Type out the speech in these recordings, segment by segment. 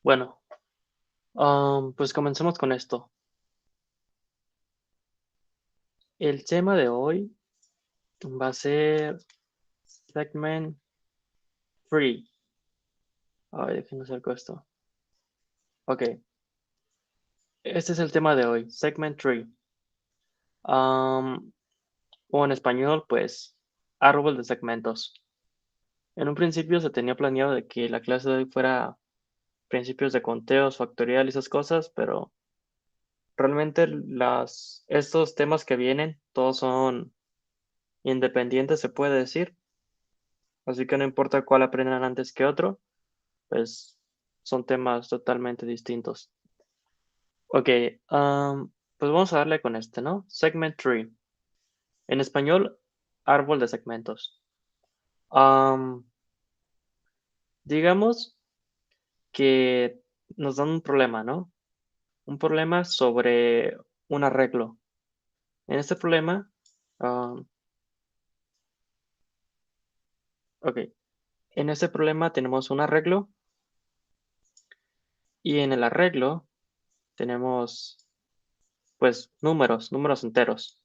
Bueno, pues comencemos con esto. El tema de hoy va a ser segment 3. Ay, déjenme acerco esto. Ok, este es el tema de hoy, segment 3. O en español, pues, árbol de segmentos. En un principio se tenía planeado de que la clase de hoy fuera principios de conteos, factorial y esas cosas, pero realmente estos temas que vienen, todos son independientes, se puede decir. Así que no importa cuál aprendan antes que otro, pues son temas totalmente distintos. Ok, pues vamos a darle con este, ¿no? Segment tree. En español, árbol de segmentos. Am, digamos que nos dan un problema, ¿no? Un problema sobre un arreglo. En este problema, am, ok, en este problema tenemos un arreglo y en el arreglo tenemos, pues, números enteros.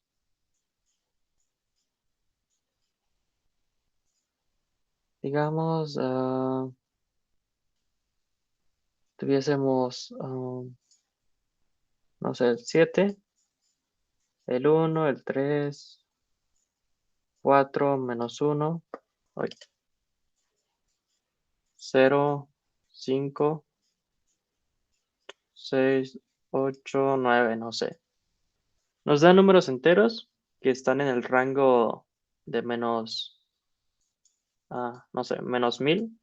Digamos, tuviésemos, no sé, el 7, el 1, el 3, 4 menos 1, 0, 5, 6, 8, 9, no sé. Nos da números enteros que están en el rango de menos, no sé, menos 1000.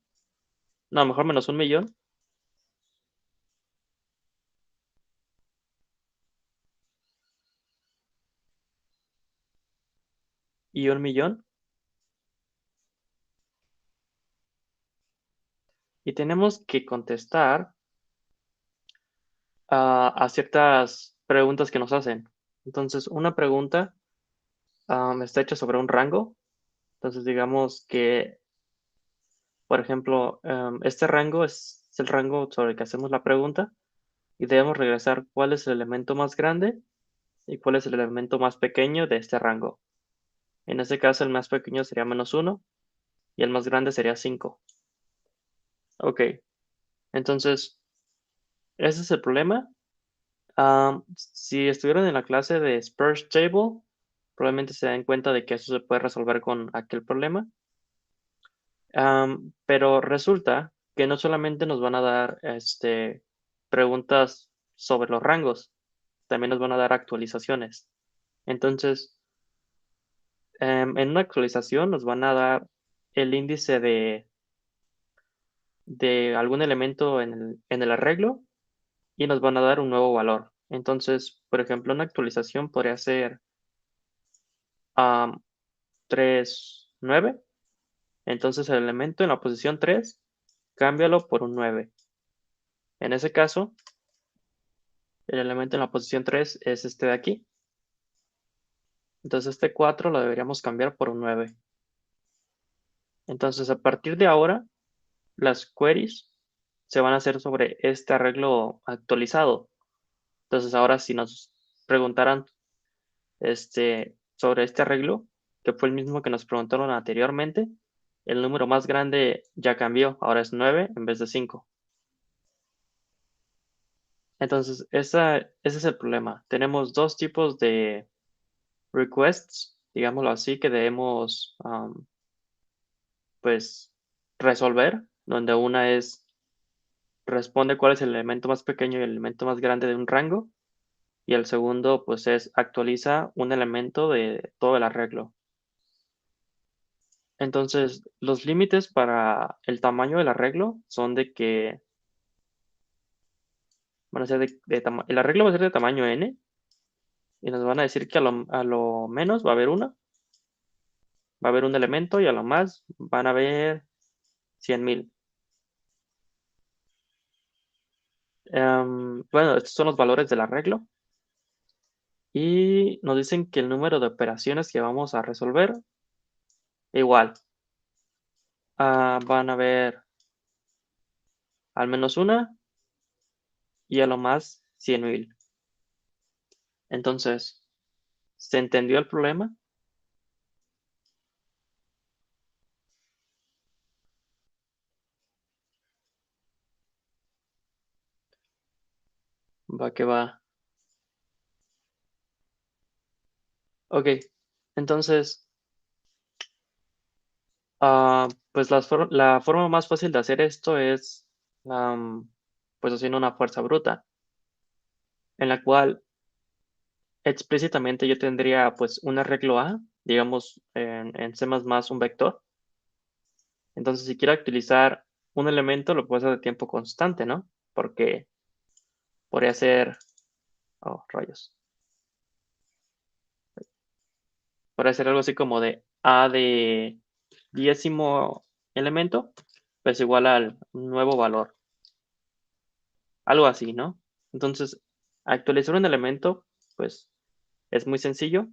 No, mejor menos 1.000.000 y 1.000.000. Y tenemos que contestar a ciertas preguntas que nos hacen. Entonces, una pregunta está hecha sobre un rango. Entonces, digamos que, por ejemplo, este rango es el rango sobre el que hacemos la pregunta y debemos regresar cuál es el elemento más grande y cuál es el elemento más pequeño de este rango. En este caso, el más pequeño sería -1 y el más grande sería 5. Ok, entonces, ese es el problema. Si estuvieron en la clase de Sparse Table, probablemente se den cuenta de que eso se puede resolver con aquel problema. Pero resulta que no solamente nos van a dar preguntas sobre los rangos, también nos van a dar actualizaciones. Entonces, en una actualización nos van a dar el índice de algún elemento en el arreglo y nos van a dar un nuevo valor. Entonces, por ejemplo, una actualización podría ser um, 3, 9. Entonces, el elemento en la posición 3, cámbialo por un 9. En ese caso, el elemento en la posición 3 es este de aquí. Entonces este 4 lo deberíamos cambiar por un 9. Entonces a partir de ahora, las queries se van a hacer sobre este arreglo actualizado. Entonces ahora si nos preguntaran sobre este arreglo, que fue el mismo que nos preguntaron anteriormente, el número más grande ya cambió, ahora es 9 en vez de 5. Entonces ese es el problema. Tenemos dos tipos de requests, digámoslo así, que debemos pues resolver, donde una es responde cuál es el elemento más pequeño y el elemento más grande de un rango, y el segundo pues es actualiza un elemento de todo el arreglo. Entonces, los límites para el tamaño del arreglo son de que van a ser el arreglo va a ser de tamaño n y nos van a decir que a lo menos va a haber va a haber un elemento y a lo más van a haber 100.000. Bueno, estos son los valores del arreglo y nos dicen que el número de operaciones que vamos a resolver igual. Van a haber al menos una y a lo más 100,000. Entonces, ¿se entendió el problema? Va que va. Ok, entonces, pues la forma más fácil de hacer esto es, pues haciendo una fuerza bruta, en la cual explícitamente yo tendría pues un arreglo A, digamos en C++ un vector. Entonces, si quiero utilizar un elemento, lo puedo hacer de tiempo constante, ¿no? Porque podría ser, oh, rayos, podría ser algo así como de A de 10º elemento, pues igual al nuevo valor, algo así, ¿no? Entonces, actualizar un elemento, pues es muy sencillo,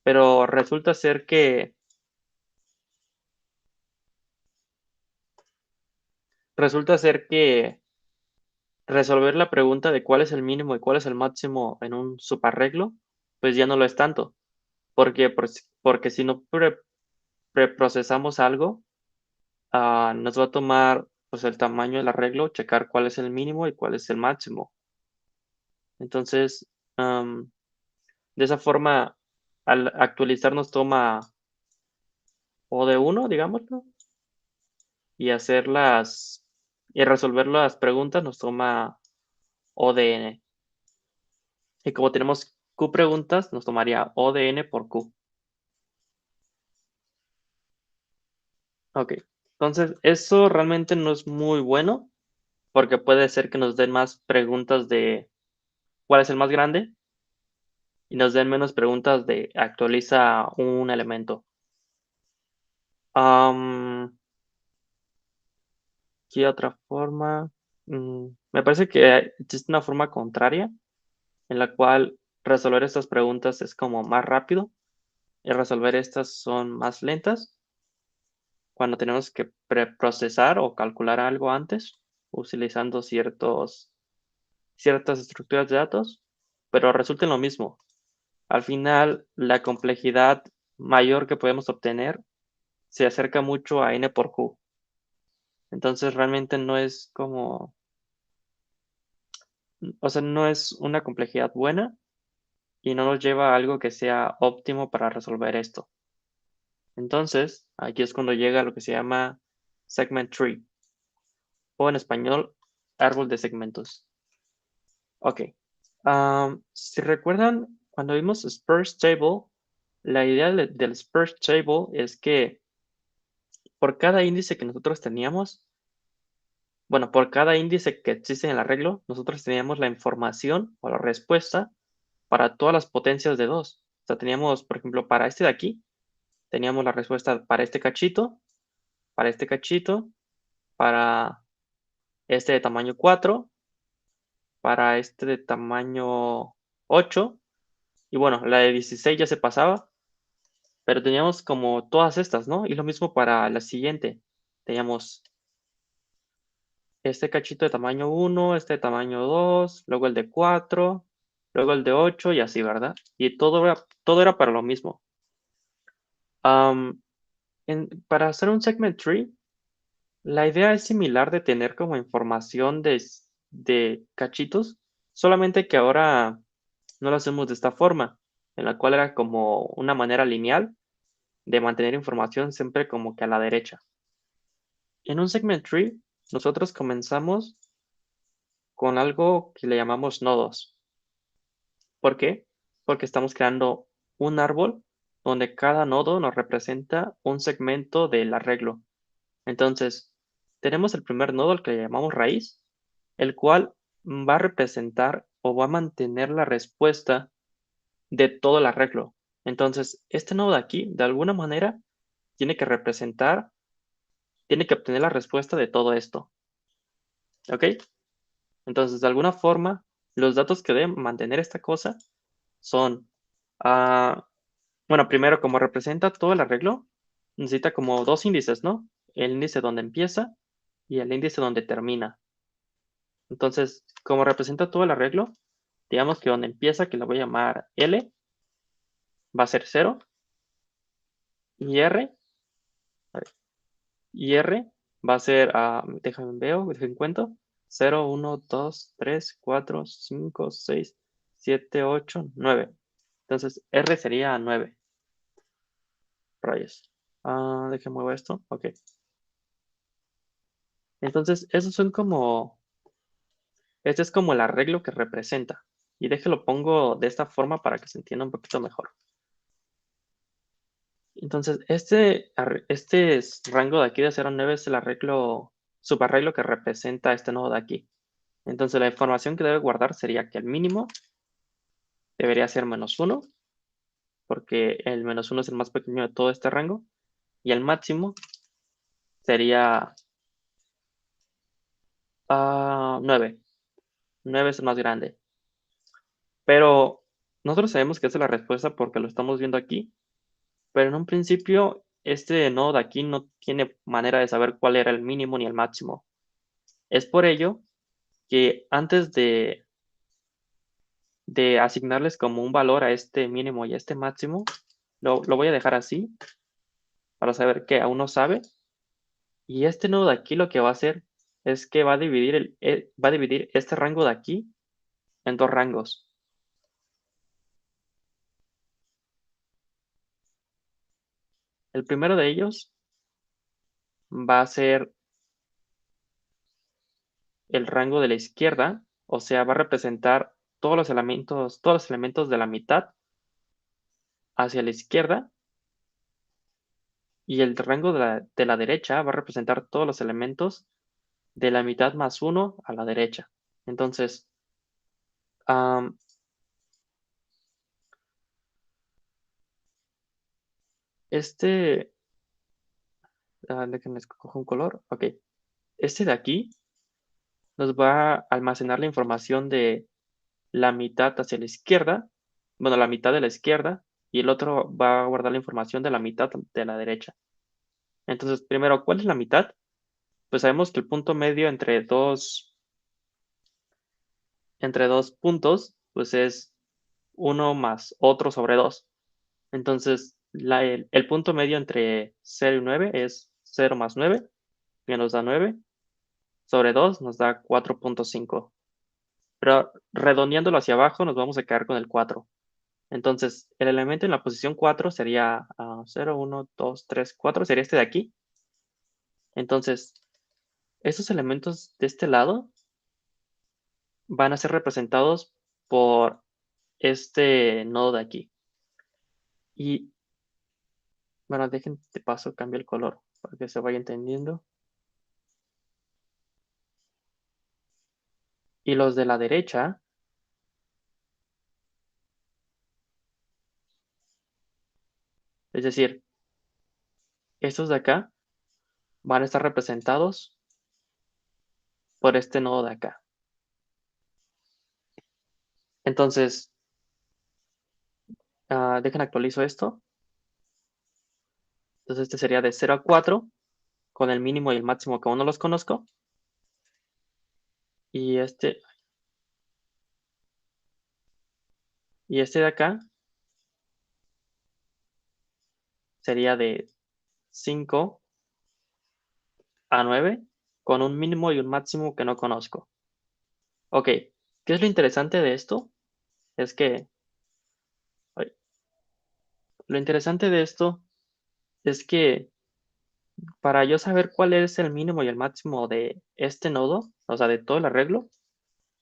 pero resulta ser que resolver la pregunta de cuál es el mínimo y cuál es el máximo en un subarreglo, pues ya no lo es tanto, porque si no preprocesamos algo, nos va a tomar pues el tamaño del arreglo, checar cuál es el mínimo y cuál es el máximo. Entonces, de esa forma, al actualizar nos toma O de uno, digámoslo, y y resolver las preguntas nos toma O de n. Y como tenemos Q preguntas, nos tomaría O de n por Q. Ok. Entonces, eso realmente no es muy bueno, porque puede ser que nos den más preguntas de cuál es el más grande y nos den menos preguntas de actualiza un elemento. Am, ¿Qué otra forma? Me parece que existe una forma contraria en la cual resolver estas preguntas es como más rápido y resolver estas son más lentas cuando tenemos que preprocesar o calcular algo antes utilizando ciertas estructuras de datos, pero resulta en lo mismo. Al final, la complejidad mayor que podemos obtener se acerca mucho a n por q. Entonces, realmente no es como, o sea, no es una complejidad buena y no nos lleva a algo que sea óptimo para resolver esto. Entonces, aquí es cuando llega lo que se llama segment tree, o en español, árbol de segmentos. Ok. Si recuerdan, cuando vimos Sparse Table, la idea del Sparse Table es que por cada índice que nosotros teníamos, bueno, por cada índice que existe en el arreglo, nosotros teníamos la información o la respuesta para todas las potencias de 2. O sea, teníamos, por ejemplo, para este de aquí, teníamos la respuesta para este cachito, para este de tamaño 4, para este de tamaño 8, y bueno, la de 16 ya se pasaba, pero teníamos como todas estas, ¿no? Y lo mismo para la siguiente. Teníamos este cachito de tamaño 1, este de tamaño 2, luego el de 4, luego el de 8 y así, ¿verdad? Y todo era para lo mismo. Am, para hacer un segment tree, la idea es similar de tener como información de cachitos, solamente que ahora no lo hacemos de esta forma, en la cual era como una manera lineal de mantener información siempre como que a la derecha. En un segment tree, nosotros comenzamos con algo que le llamamos nodos. ¿Por qué? Porque estamos creando un árbol donde cada nodo nos representa un segmento del arreglo. Entonces, tenemos el primer nodo, al que le llamamos raíz, el cual va a representar o va a mantener la respuesta de todo el arreglo. Entonces, este nodo de aquí, de alguna manera, tiene que representar, tiene que obtener la respuesta de todo esto. ¿Ok? Entonces, de alguna forma, los datos que deben mantener esta cosa son, ah, bueno, primero, como representa todo el arreglo, necesita como dos índices, ¿no? El índice donde empieza y el índice donde termina. Entonces, como representa todo el arreglo, digamos que donde empieza, que lo voy a llamar L, va a ser 0, y R, a ver, y R va a ser, déjame cuento, 0, 1, 2, 3, 4, 5, 6, 7, 8, 9. Entonces, R sería 9. Rayos. Déjame muevo esto. Ok. Entonces, esos son como, este es como el arreglo que representa. Y déjelo pongo de esta forma para que se entienda un poquito mejor. Entonces, este rango de aquí de 0 a 9 es el arreglo, subarreglo que representa este nodo de aquí. Entonces, la información que debe guardar sería que el mínimo debería ser -1, porque el -1 es el más pequeño de todo este rango, y el máximo sería 9. 9 es el más grande. Pero nosotros sabemos que esa es la respuesta porque lo estamos viendo aquí, pero en un principio este nodo de aquí no tiene manera de saber cuál era el mínimo ni el máximo. Es por ello que antes de asignarles como un valor a este mínimo y a este máximo, lo voy a dejar así para saber que aún no sabe. Y este nodo de aquí lo que va a hacer es que va a dividir, va a dividir este rango de aquí en dos rangos. El primero de ellos va a ser el rango de la izquierda, o sea, va a representar todos los elementos de la mitad hacia la izquierda, y el rango de la derecha va a representar todos los elementos de la mitad más 1 a la derecha. Entonces, am, este, déjenme escoger un color, ok, este de aquí nos va a almacenar la información de la mitad hacia la izquierda, bueno, la mitad de la izquierda, y el otro va a guardar la información de la mitad de la derecha. Entonces, primero, ¿cuál es la mitad? Pues sabemos que el punto medio entre dos puntos, pues es 1 más otro sobre 2. Entonces, el punto medio entre 0 y 9 es 0 más 9, que nos da 9, sobre 2 nos da 4.5. Pero redondeándolo hacia abajo, nos vamos a quedar con el 4. Entonces, el elemento en la posición 4 sería 0, 1, 2, 3, 4, sería este de aquí. Entonces, estos elementos de este lado van a ser representados por este nodo de aquí. Y bueno, dejen de paso, cambio el color para que se vaya entendiendo. Y los de la derecha, es decir, estos de acá, van a estar representados por este nodo de acá. Entonces, dejen actualizo esto. Entonces, este sería de 0 a 4, con el mínimo y el máximo que aún no los conozco. Y este de acá sería de 5 a 9, con un mínimo y un máximo que no conozco. Ok, ¿qué es lo interesante de esto? Es que, ay, lo interesante de esto es que para yo saber cuál es el mínimo y el máximo de este nodo, o sea, de todo el arreglo,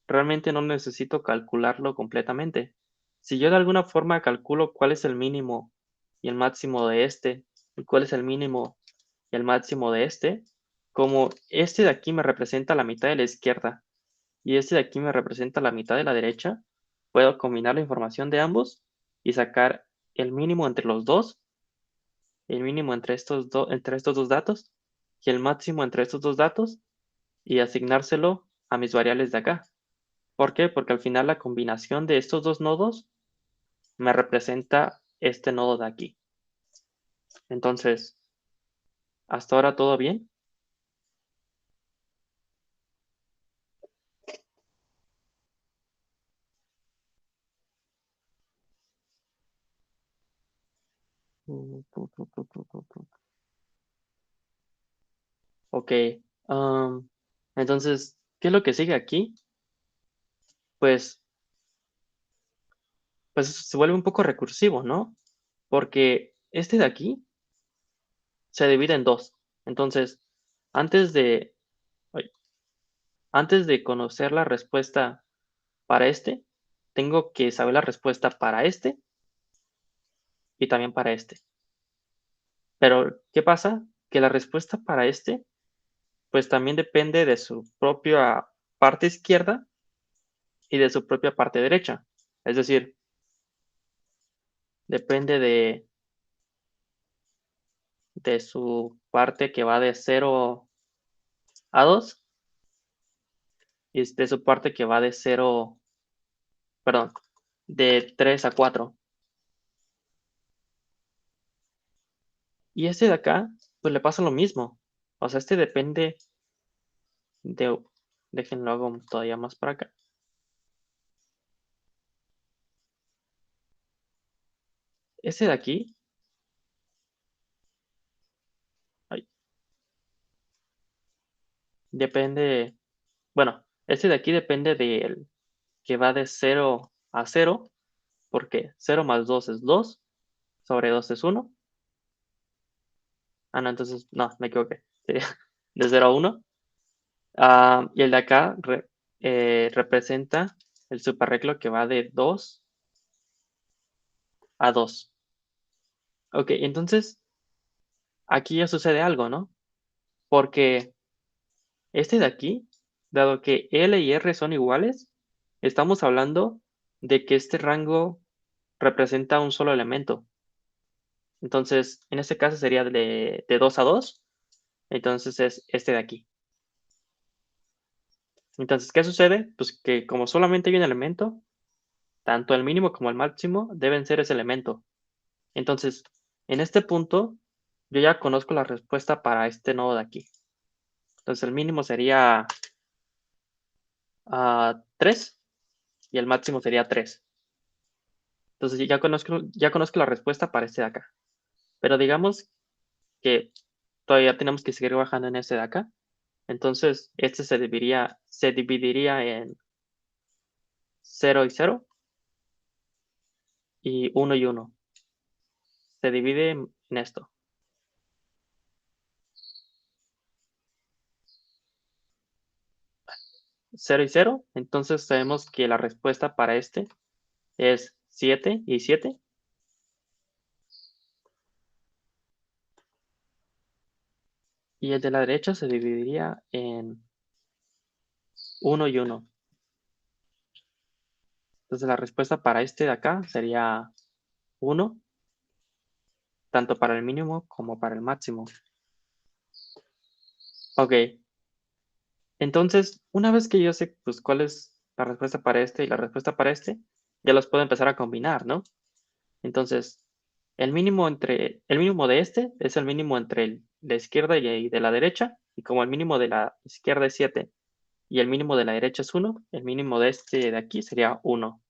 realmente no necesito calcularlo completamente. Si yo de alguna forma calculo cuál es el mínimo y el máximo de este, y cuál es el mínimo y el máximo de este, como este de aquí me representa la mitad de la izquierda y este de aquí me representa la mitad de la derecha, puedo combinar la información de ambos y sacar el mínimo entre los dos, el mínimo entre estos dos datos y el máximo entre estos dos datos y asignárselo a mis variables de acá. ¿Por qué? Porque al final la combinación de estos dos nodos me representa este nodo de aquí. Entonces, ¿hasta ahora todo bien? Ok. am, entonces, ¿qué es lo que sigue aquí? Pues, pues se vuelve un poco recursivo, ¿no? Porque este de aquí se divide en dos. Entonces, antes de, ay, antes de conocer la respuesta para este, tengo que saber la respuesta para este y también para este. Pero, ¿qué pasa? Que la respuesta para este, pues también depende de su propia parte izquierda y de su propia parte derecha. Es decir, depende de su parte que va de 0 a 2 y de su parte que va de 0, perdón, de 3 a 4. Y este de acá, pues le pasa lo mismo. O sea, este depende de, déjenlo hago todavía más para acá. Este de aquí, ay, depende, bueno, este de aquí depende del que va de 0 a 0, porque 0 más 2 es 2, sobre 2 es 1. Ah, no, entonces, no, me equivoqué. Sería de 0 a 1. Y el de acá representa el superreclo que va de 2 a 2. Ok, entonces aquí ya sucede algo, ¿no? Porque este de aquí, dado que L y R son iguales, estamos hablando de que este rango representa un solo elemento. Entonces, en este caso sería de 2 a 2. Entonces es este de aquí. Entonces, ¿qué sucede? Pues que como solamente hay un elemento, tanto el mínimo como el máximo deben ser ese elemento. Entonces, en este punto, yo ya conozco la respuesta para este nodo de aquí. Entonces, el mínimo sería 3 y el máximo sería 3. Entonces, ya conozco la respuesta para este de acá. Pero digamos que todavía tenemos que seguir bajando en este de acá. Entonces, este se dividiría en 0 y 0 y 1 y 1. Se divide en esto. 0 y 0. Entonces sabemos que la respuesta para este es 7 y 7. Y el de la derecha se dividiría en 1 y 1. Entonces la respuesta para este de acá sería 1, tanto para el mínimo como para el máximo. Ok, entonces una vez que yo sé pues, cuál es la respuesta para este y la respuesta para este, ya los puedo empezar a combinar, ¿no? Entonces, el mínimo de este es el mínimo entre la izquierda y de la derecha, y como el mínimo de la izquierda es 7 y el mínimo de la derecha es 1, el mínimo de este de aquí sería 1.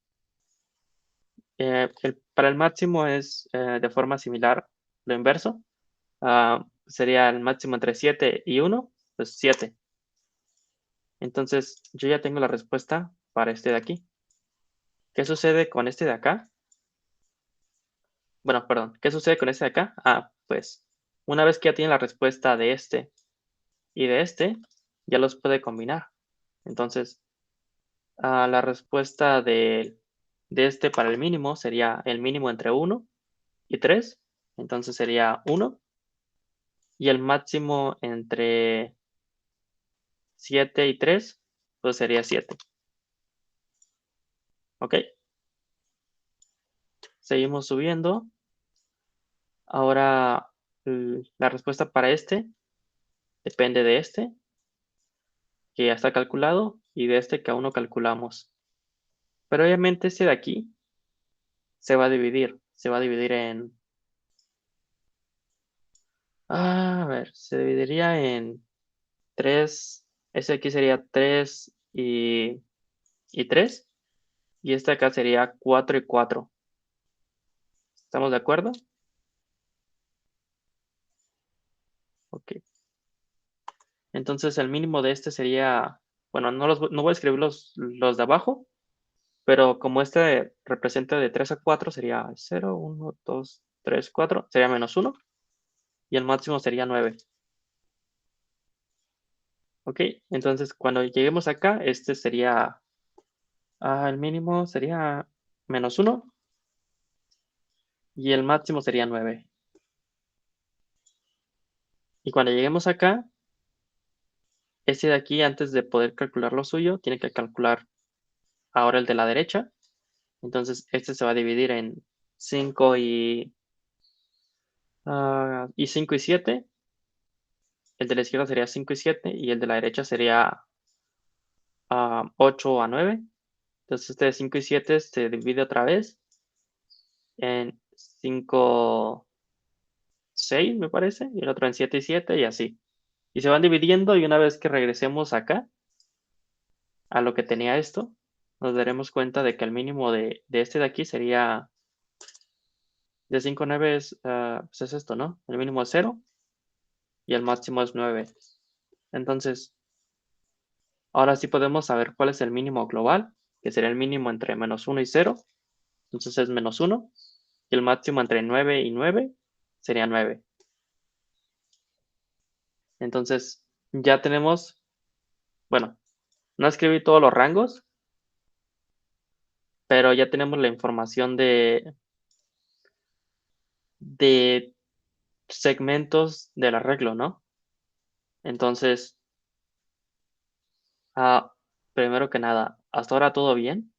Para el máximo es de forma similar lo inverso. Sería el máximo entre 7 y 1, pues 7. Entonces, yo ya tengo la respuesta para este de aquí. ¿Qué sucede con este de acá? Bueno, perdón, ¿qué sucede con este de acá? Pues una vez que ya tiene la respuesta de este y de este, ya los puede combinar. Entonces, la respuesta de este para el mínimo sería el mínimo entre 1 y 3. Entonces sería 1. Y el máximo entre 7 y 3, pues sería 7. ¿Ok? Seguimos subiendo. Ahora la respuesta para este depende de este, que ya está calculado, y de este que aún no calculamos. Pero obviamente este de aquí se va a dividir. Se va a dividir en... A ver, se dividiría en 3. Ese aquí sería 3 y 3. Y este acá sería 4 y 4. ¿Estamos de acuerdo? Entonces el mínimo de este sería, bueno, no voy a escribir los de abajo, pero como este representa de 3 a 4, sería 0, 1, 2, 3, 4, sería -1. Y el máximo sería 9. ¿Ok? Entonces cuando lleguemos acá, este sería, el mínimo sería -1 y el máximo sería 9. Y cuando lleguemos acá, este de aquí, antes de poder calcular lo suyo, tiene que calcular ahora el de la derecha. Entonces este se va a dividir en 5 y 5 y 7. El de la izquierda sería 5 y 7 y el de la derecha sería 8 a 9. Entonces este de 5 y 7 se divide otra vez en 5, 6 me parece, y el otro en 7 y 7 y así. Y se van dividiendo y una vez que regresemos acá a lo que tenía esto, nos daremos cuenta de que el mínimo de este de aquí sería de 5 a 9 pues es esto, ¿no? El mínimo es 0 y el máximo es 9. Entonces, ahora sí podemos saber cuál es el mínimo global, que sería el mínimo entre -1 y 0. Entonces es -1. Y el máximo entre 9 y 9 sería 9. Entonces, ya tenemos, bueno, no escribí todos los rangos, pero ya tenemos la información de segmentos del arreglo, ¿no? Entonces, ah, primero que nada, ¿hasta ahora todo bien?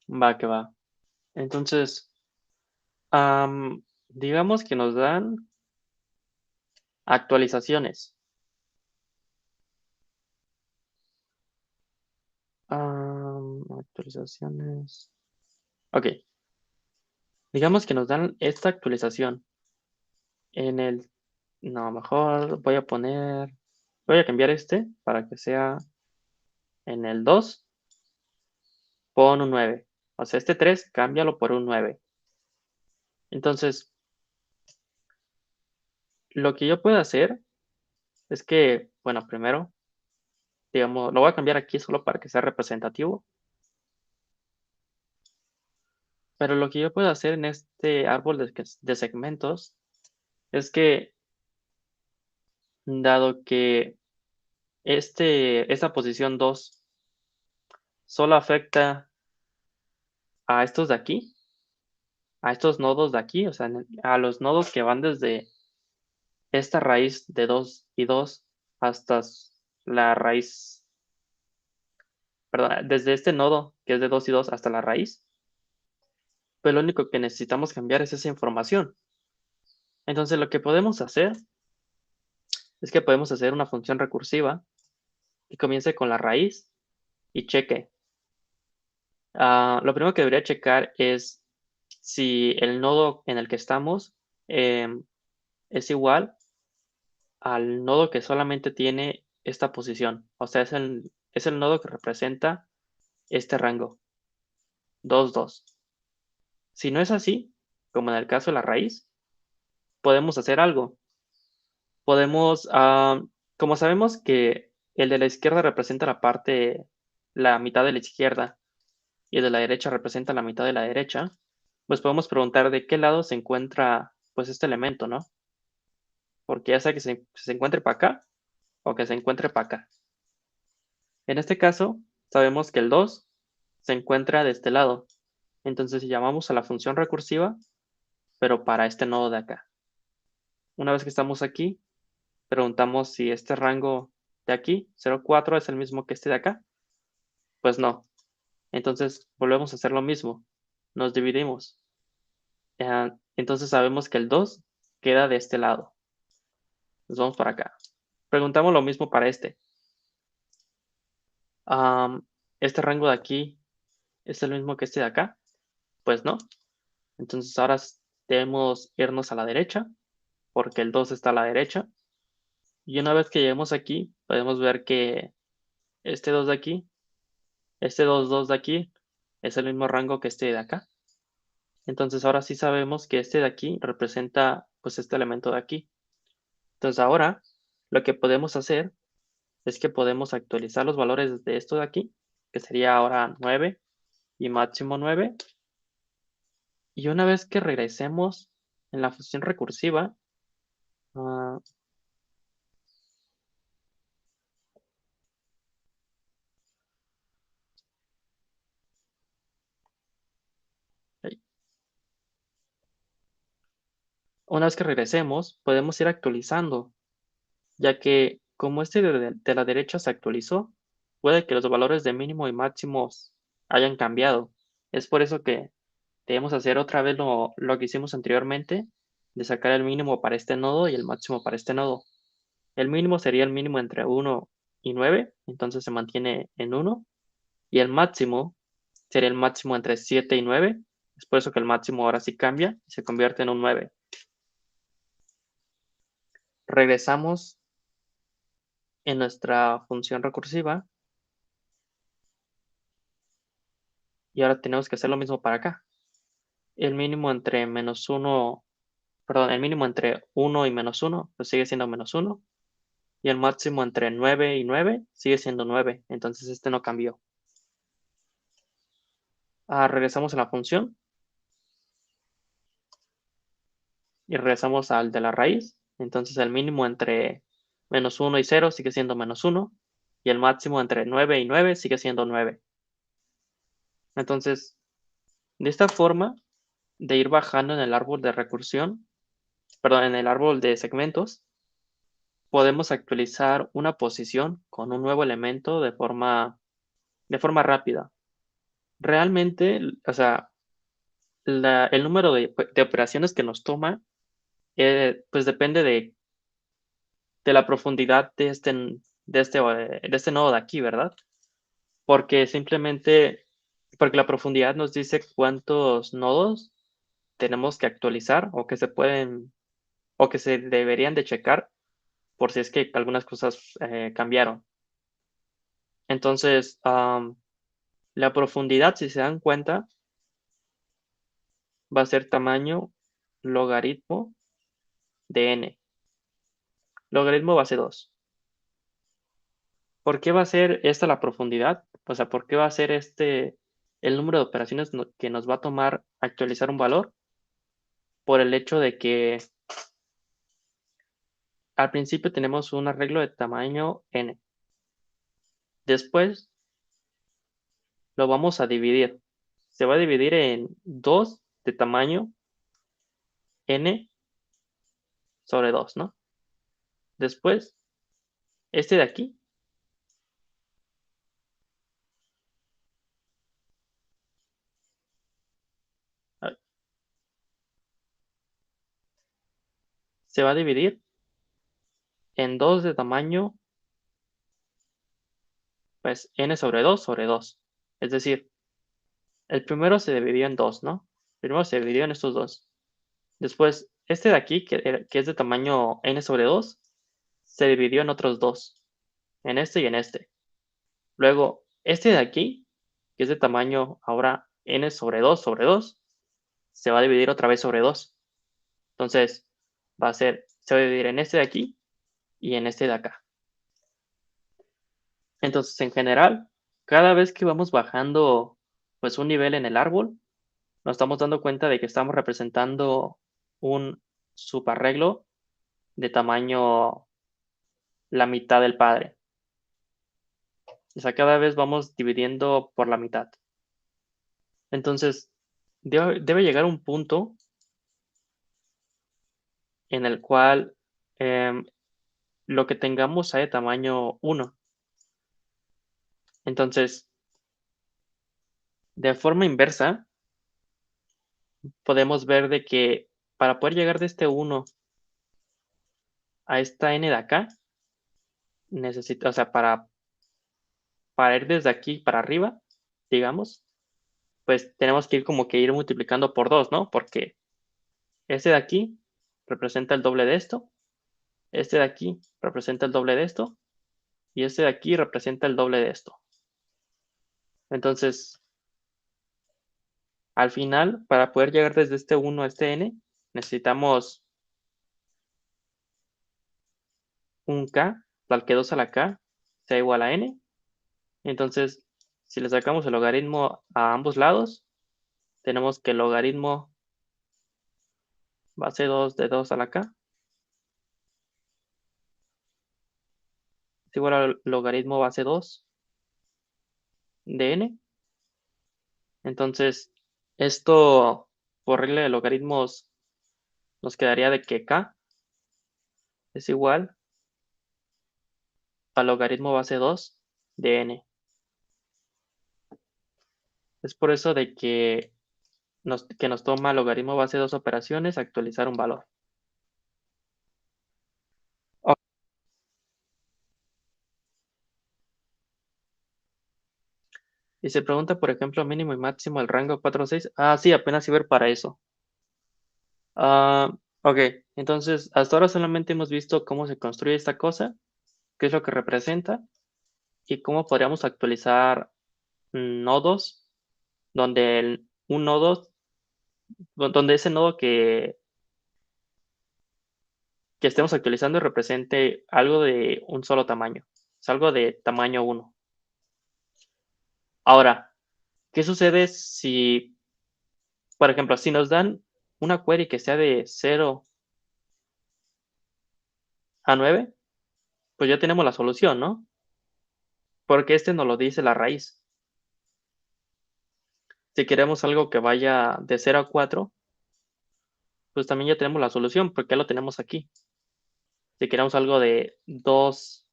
Va que va. Entonces, digamos que nos dan actualizaciones. Actualizaciones. Ok, digamos que nos dan esta actualización en el... No, mejor voy a cambiar este para que sea en el 2. Pon un 9. O sea, este 3 cámbialo por un 9. Entonces, lo que yo puedo hacer es que, bueno, primero, digamos, lo voy a cambiar aquí solo para que sea representativo, pero lo que yo puedo hacer en este árbol de segmentos es que, dado que esta posición 2 solo afecta a estos de aquí, a estos nodos de aquí, o sea, a los nodos que van desde esta raíz de 2 y 2 hasta la raíz, perdón, desde este nodo que es de 2 y 2 hasta la raíz, pues lo único que necesitamos cambiar es esa información. Entonces lo que podemos hacer es que podemos hacer una función recursiva que comience con la raíz y cheque. Lo primero que debería checar es si el nodo en el que estamos es igual al nodo que solamente tiene esta posición. O sea, es el nodo que representa este rango, 2 2. Si no es así, como en el caso de la raíz, podemos hacer algo. Podemos, como sabemos que el de la izquierda representa la mitad de la izquierda, y el de la derecha representa la mitad de la derecha, pues podemos preguntar de qué lado se encuentra pues este elemento, ¿no? Porque ya sea que se encuentre para acá o que se encuentre para acá. En este caso, sabemos que el 2 se encuentra de este lado. Entonces llamamos a la función recursiva, pero para este nodo de acá. Una vez que estamos aquí, preguntamos si este rango de aquí, 0,4, es el mismo que este de acá. Pues no. Entonces volvemos a hacer lo mismo. Nos dividimos. Entonces sabemos que el 2 queda de este lado. Nos vamos para acá. Preguntamos lo mismo para este. ¿Este rango de aquí es el mismo que este de acá? Pues no. Entonces ahora debemos irnos a la derecha, porque el 2 está a la derecha. Y una vez que lleguemos aquí, podemos ver que este 2 de aquí, este 2 2 de aquí, es el mismo rango que este de acá. Entonces ahora sí sabemos que este de aquí representa pues este elemento de aquí. Entonces ahora lo que podemos hacer es que podemos actualizar los valores de esto de aquí, que sería ahora 9 y máximo 9. Y una vez que regresemos en la función recursiva, ah, una vez que regresemos, podemos ir actualizando, ya que como este de la derecha se actualizó, puede que los valores de mínimo y máximos hayan cambiado. Es por eso que debemos hacer otra vez lo que hicimos anteriormente, de sacar el mínimo para este nodo y el máximo para este nodo. El mínimo sería el mínimo entre 1 y 9, entonces se mantiene en 1. Y el máximo sería el máximo entre 7 y 9. Es por eso que el máximo ahora sí cambia y se convierte en un 9. Regresamos en nuestra función recursiva y ahora tenemos que hacer lo mismo para acá. El mínimo entre menos 1, perdón, el mínimo entre 1 y menos 1, pues sigue siendo menos 1. Y el máximo entre 9 y 9 sigue siendo 9. Entonces este no cambió. Regresamos a la función y regresamos al de la raíz. Entonces el mínimo entre menos 1 y 0 sigue siendo menos 1. Y el máximo entre 9 y 9 sigue siendo 9. Entonces, de esta forma de ir bajando en el árbol de recursión, perdón, en el árbol de segmentos, podemos actualizar una posición con un nuevo elemento de forma rápida. Realmente, o sea, el número de operaciones que nos toma, pues depende de la profundidad de este nodo de aquí, ¿verdad? Porque la profundidad nos dice cuántos nodos tenemos que actualizar o que se deberían de checar por si es que algunas cosas cambiaron. Entonces, la profundidad, si se dan cuenta, va a ser tamaño logaritmo de n. Logaritmo base 2. ¿Por qué va a ser esta la profundidad? O sea, ¿por qué va a ser el número de operaciones que nos va a tomar actualizar un valor? Por el hecho de que al principio tenemos un arreglo de tamaño n. Después lo vamos a dividir. Se va a dividir en 2 de tamaño n sobre 2, ¿no? Después, este de aquí ah, se va a dividir en 2 de tamaño, pues, n sobre 2 sobre 2. Es decir, el primero se dividió en 2, ¿no? Primero se dividió en estos dos. Después, este de aquí, que es de tamaño n sobre 2, se dividió en otros dos, en este y en este. Luego, este de aquí, que es de tamaño ahora n sobre 2, se va a dividir otra vez sobre 2. Entonces, se va a dividir en este de aquí y en este de acá. Entonces, en general, cada vez que vamos bajando pues un nivel en el árbol, nos estamos dando cuenta de que estamos representando un subarreglo de tamaño la mitad del padre. O sea, cada vez vamos dividiendo por la mitad. Entonces, debe llegar un punto en el cual lo que tengamos sea de tamaño 1. Entonces, de forma inversa, podemos ver de que para poder llegar de este 1 a esta n de acá, o sea, para ir desde aquí para arriba, digamos, pues tenemos que ir como que ir multiplicando por 2, ¿no? Porque este de aquí representa el doble de esto, este de aquí representa el doble de esto, y este de aquí representa el doble de esto. Entonces, Al final, para poder llegar desde este 1 a este n, necesitamos un k, tal que 2 a la k sea igual a n. Entonces, si le sacamos el logaritmo a ambos lados, tenemos que el logaritmo base 2 de 2 a la k es igual al logaritmo base 2 de n. Entonces, esto por regla de logaritmos nos quedaría de que k es igual al logaritmo base 2 de n. Es por eso de que nos toma logaritmo base 2 operaciones actualizar un valor. Oh, y se pregunta, por ejemplo, mínimo y máximo el rango 4 o 6. Ah, sí, apenas iba a ver para eso. Ok, entonces hasta ahora solamente hemos visto cómo se construye esta cosa, qué es lo que representa y cómo podríamos actualizar nodos donde un nodo, donde ese nodo que estemos actualizando represente algo de un solo tamaño, es algo de tamaño 1. Ahora, ¿qué sucede si, por ejemplo, si nos dan una query que sea de 0 a 9? Pues ya tenemos la solución, ¿no? Porque este nos lo dice la raíz. Si queremos algo que vaya de 0 a 4, pues también ya tenemos la solución, porque ya lo tenemos aquí. Si queremos algo de 2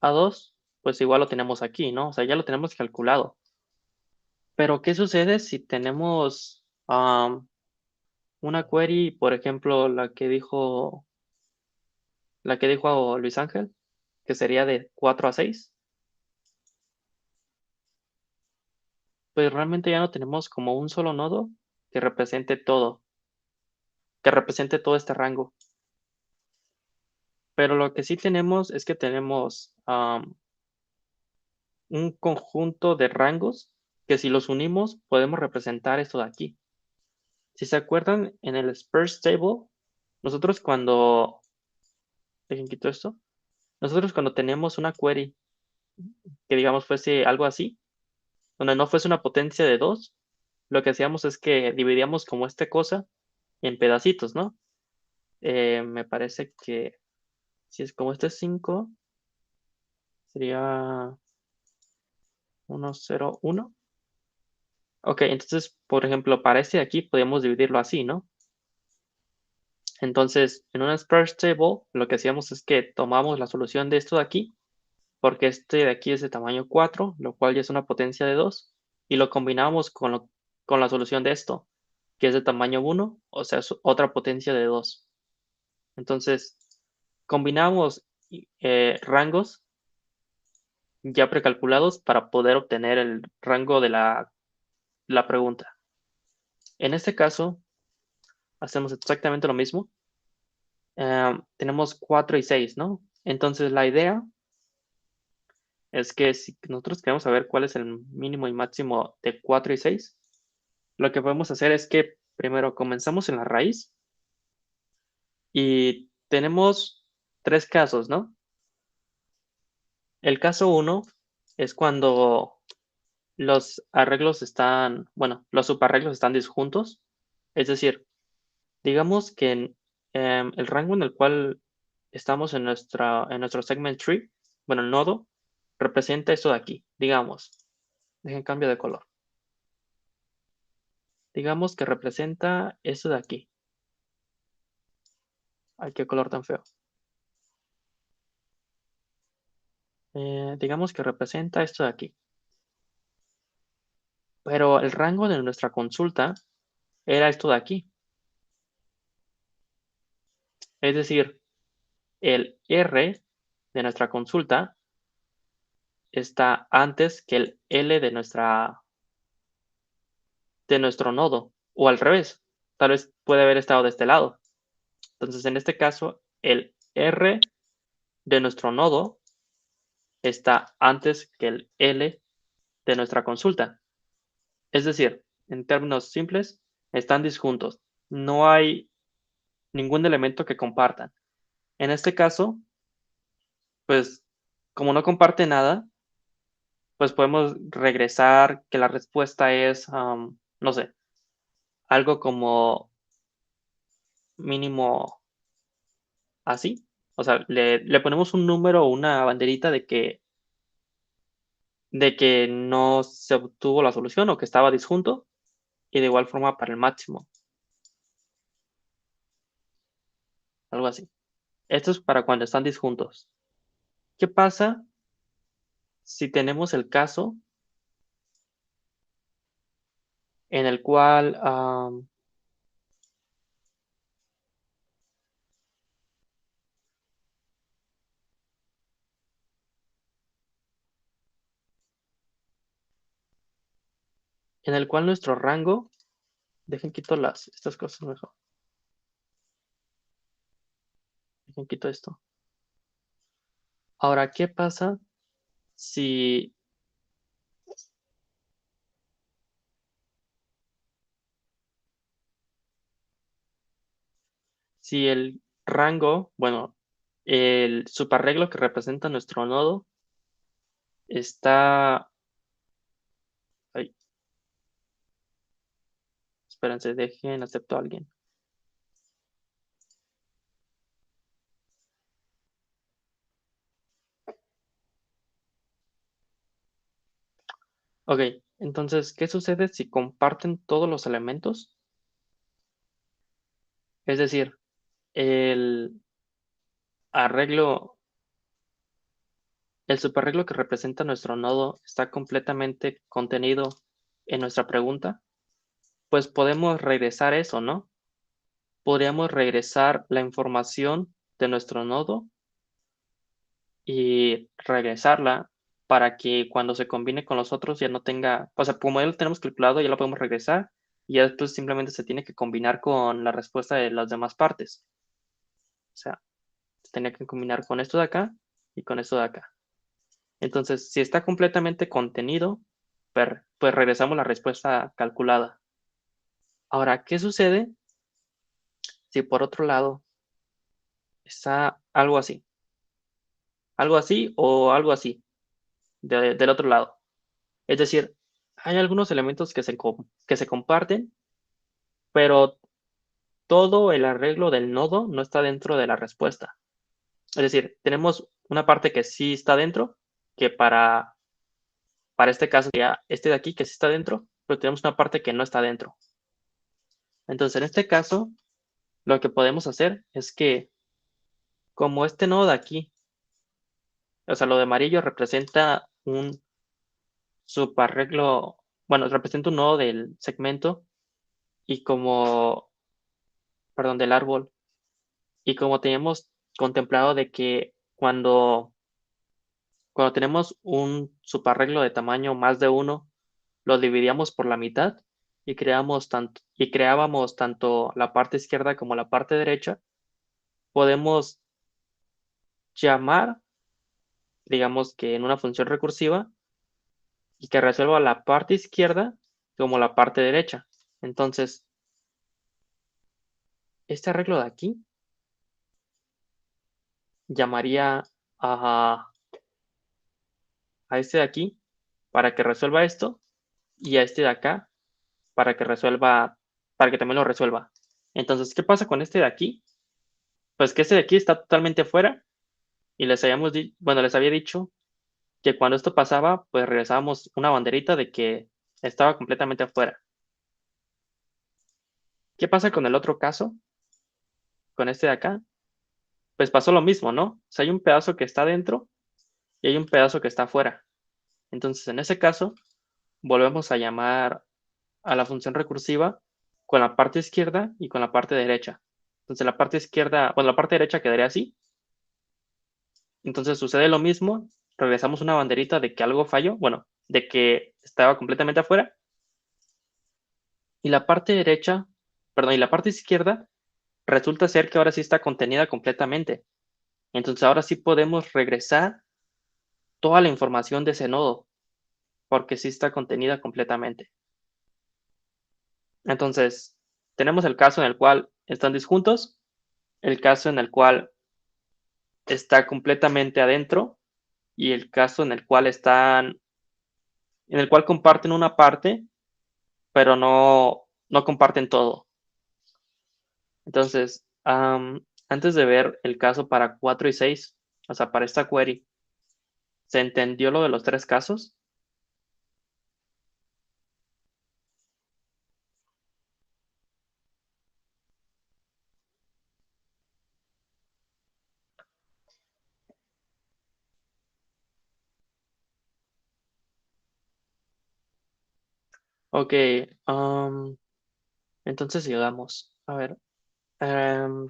a 2, pues igual lo tenemos aquí, ¿no? O sea, ya lo tenemos calculado. Pero, ¿qué sucede si tenemos una query, por ejemplo, la que dijo Luis Ángel, que sería de 4 a 6? Pues realmente ya no tenemos como un solo nodo que represente todo, que represente todo este rango. Pero lo que sí tenemos es que tenemos un conjunto de rangos que si los unimos podemos representar esto de aquí. Si se acuerdan, en el sparse table, nosotros cuando, dejen quito esto, nosotros cuando teníamos una query que digamos fuese algo así, donde no fuese una potencia de 2, lo que hacíamos es que dividíamos como esta cosa en pedacitos, ¿no? Me parece que si es como este 5, sería 1, 0, 1. Ok, entonces, por ejemplo, para este de aquí podemos dividirlo así, ¿no? Entonces, en una sparse table, lo que hacíamos es que tomamos la solución de esto de aquí, porque este de aquí es de tamaño 4, lo cual ya es una potencia de 2, y lo combinamos con la solución de esto, que es de tamaño 1, o sea, es otra potencia de 2. Entonces, combinamos rangos ya precalculados para poder obtener el rango de la pregunta. En este caso, hacemos exactamente lo mismo. Tenemos 4 y 6, ¿no? Entonces, la idea es que si nosotros queremos saber cuál es el mínimo y máximo de 4 y 6, lo que podemos hacer es que primero comenzamos en la raíz y tenemos 3 casos, ¿no? El caso 1 es cuando los arreglos están, bueno, los subarreglos están disjuntos. Es decir, digamos que el rango en el cual estamos en nuestro segment tree, bueno, el nodo, representa esto de aquí, digamos. Dejen cambio de color. Digamos que representa esto de aquí. Ay, qué color tan feo. Digamos que representa esto de aquí. Pero el rango de nuestra consulta era esto de aquí. Es decir, el R de nuestra consulta está antes que el L de nuestro nodo. O al revés. Tal vez puede haber estado de este lado. Entonces, en este caso, el R de nuestro nodo está antes que el L de nuestra consulta. Es decir, en términos simples, están disjuntos. No hay ningún elemento que compartan. En este caso, pues como no comparte nada, pues podemos regresar que la respuesta es, no sé, algo como mínimo así. O sea, le ponemos un número o una banderita de que no se obtuvo la solución o que estaba disjunto, y de igual forma para el máximo, algo así. Esto es para cuando están disjuntos. ¿Qué pasa si tenemos el caso en el cual nuestro rango, dejen quito estas cosas mejor, dejen quito esto. Ahora, ¿qué pasa si el rango, bueno, el subarreglo que representa nuestro nodo está, ay, espérense, dejen, acepto a alguien. Ok, entonces, ¿qué sucede si comparten todos los elementos? Es decir, el arreglo, el subarreglo que representa nuestro nodo está completamente contenido en nuestra pregunta. Pues podemos regresar eso, ¿no? Podríamos regresar la información de nuestro nodo y regresarla para que cuando se combine con los otros ya no tenga, o sea, como ya lo tenemos calculado, ya lo podemos regresar y ya después simplemente se tiene que combinar con la respuesta de las demás partes. O sea, se tenía que combinar con esto de acá y con esto de acá. Entonces, si está completamente contenido, pues regresamos la respuesta calculada. Ahora, ¿qué sucede si por otro lado está algo así? Algo así o algo así, del otro lado. Es decir, hay algunos elementos que se comparten, pero todo el arreglo del nodo no está dentro de la respuesta. Es decir, tenemos una parte que sí está dentro, que para este caso sería este de aquí, que sí está dentro, pero tenemos una parte que no está dentro. Entonces, en este caso, lo que podemos hacer es que, como este nodo de aquí, o sea, lo de amarillo representa un subarreglo, bueno, representa un nodo del segmento y perdón, del árbol. Y como teníamos contemplado de que cuando tenemos un subarreglo de tamaño más de 1, lo dividíamos por la mitad y creábamos tanto la parte izquierda como la parte derecha, podemos llamar, digamos que en una función recursiva, y que resuelva la parte izquierda como la parte derecha. Entonces, este arreglo de aquí llamaría a, a este de aquí para que resuelva esto y a este de acá para que también lo resuelva. Entonces, ¿qué pasa con este de aquí? Pues que este de aquí está totalmente fuera y les había dicho que cuando esto pasaba, pues regresábamos una banderita de que estaba completamente afuera. ¿Qué pasa con el otro caso? Con este de acá, pues pasó lo mismo, ¿no? O sea, hay un pedazo que está dentro y hay un pedazo que está afuera. Entonces, en ese caso, volvemos a llamar a la función recursiva con la parte izquierda y con la parte derecha. Entonces, la parte izquierda, bueno, la parte derecha quedaría así. Entonces, sucede lo mismo. Regresamos una banderita de que algo falló, bueno, de que estaba completamente afuera. Y la parte derecha, perdón, y la parte izquierda resulta ser que ahora sí está contenida completamente. Entonces, ahora sí podemos regresar toda la información de ese nodo. porque sí está contenida completamente. Entonces, tenemos el caso en el cual están disjuntos, el caso en el cual está completamente adentro y el caso en el cual comparten una parte, pero no comparten todo. Entonces, antes de ver el caso para 4 y 6, o sea, para esta query, ¿se entendió lo de los 3 casos? Ok, entonces sigamos. A ver,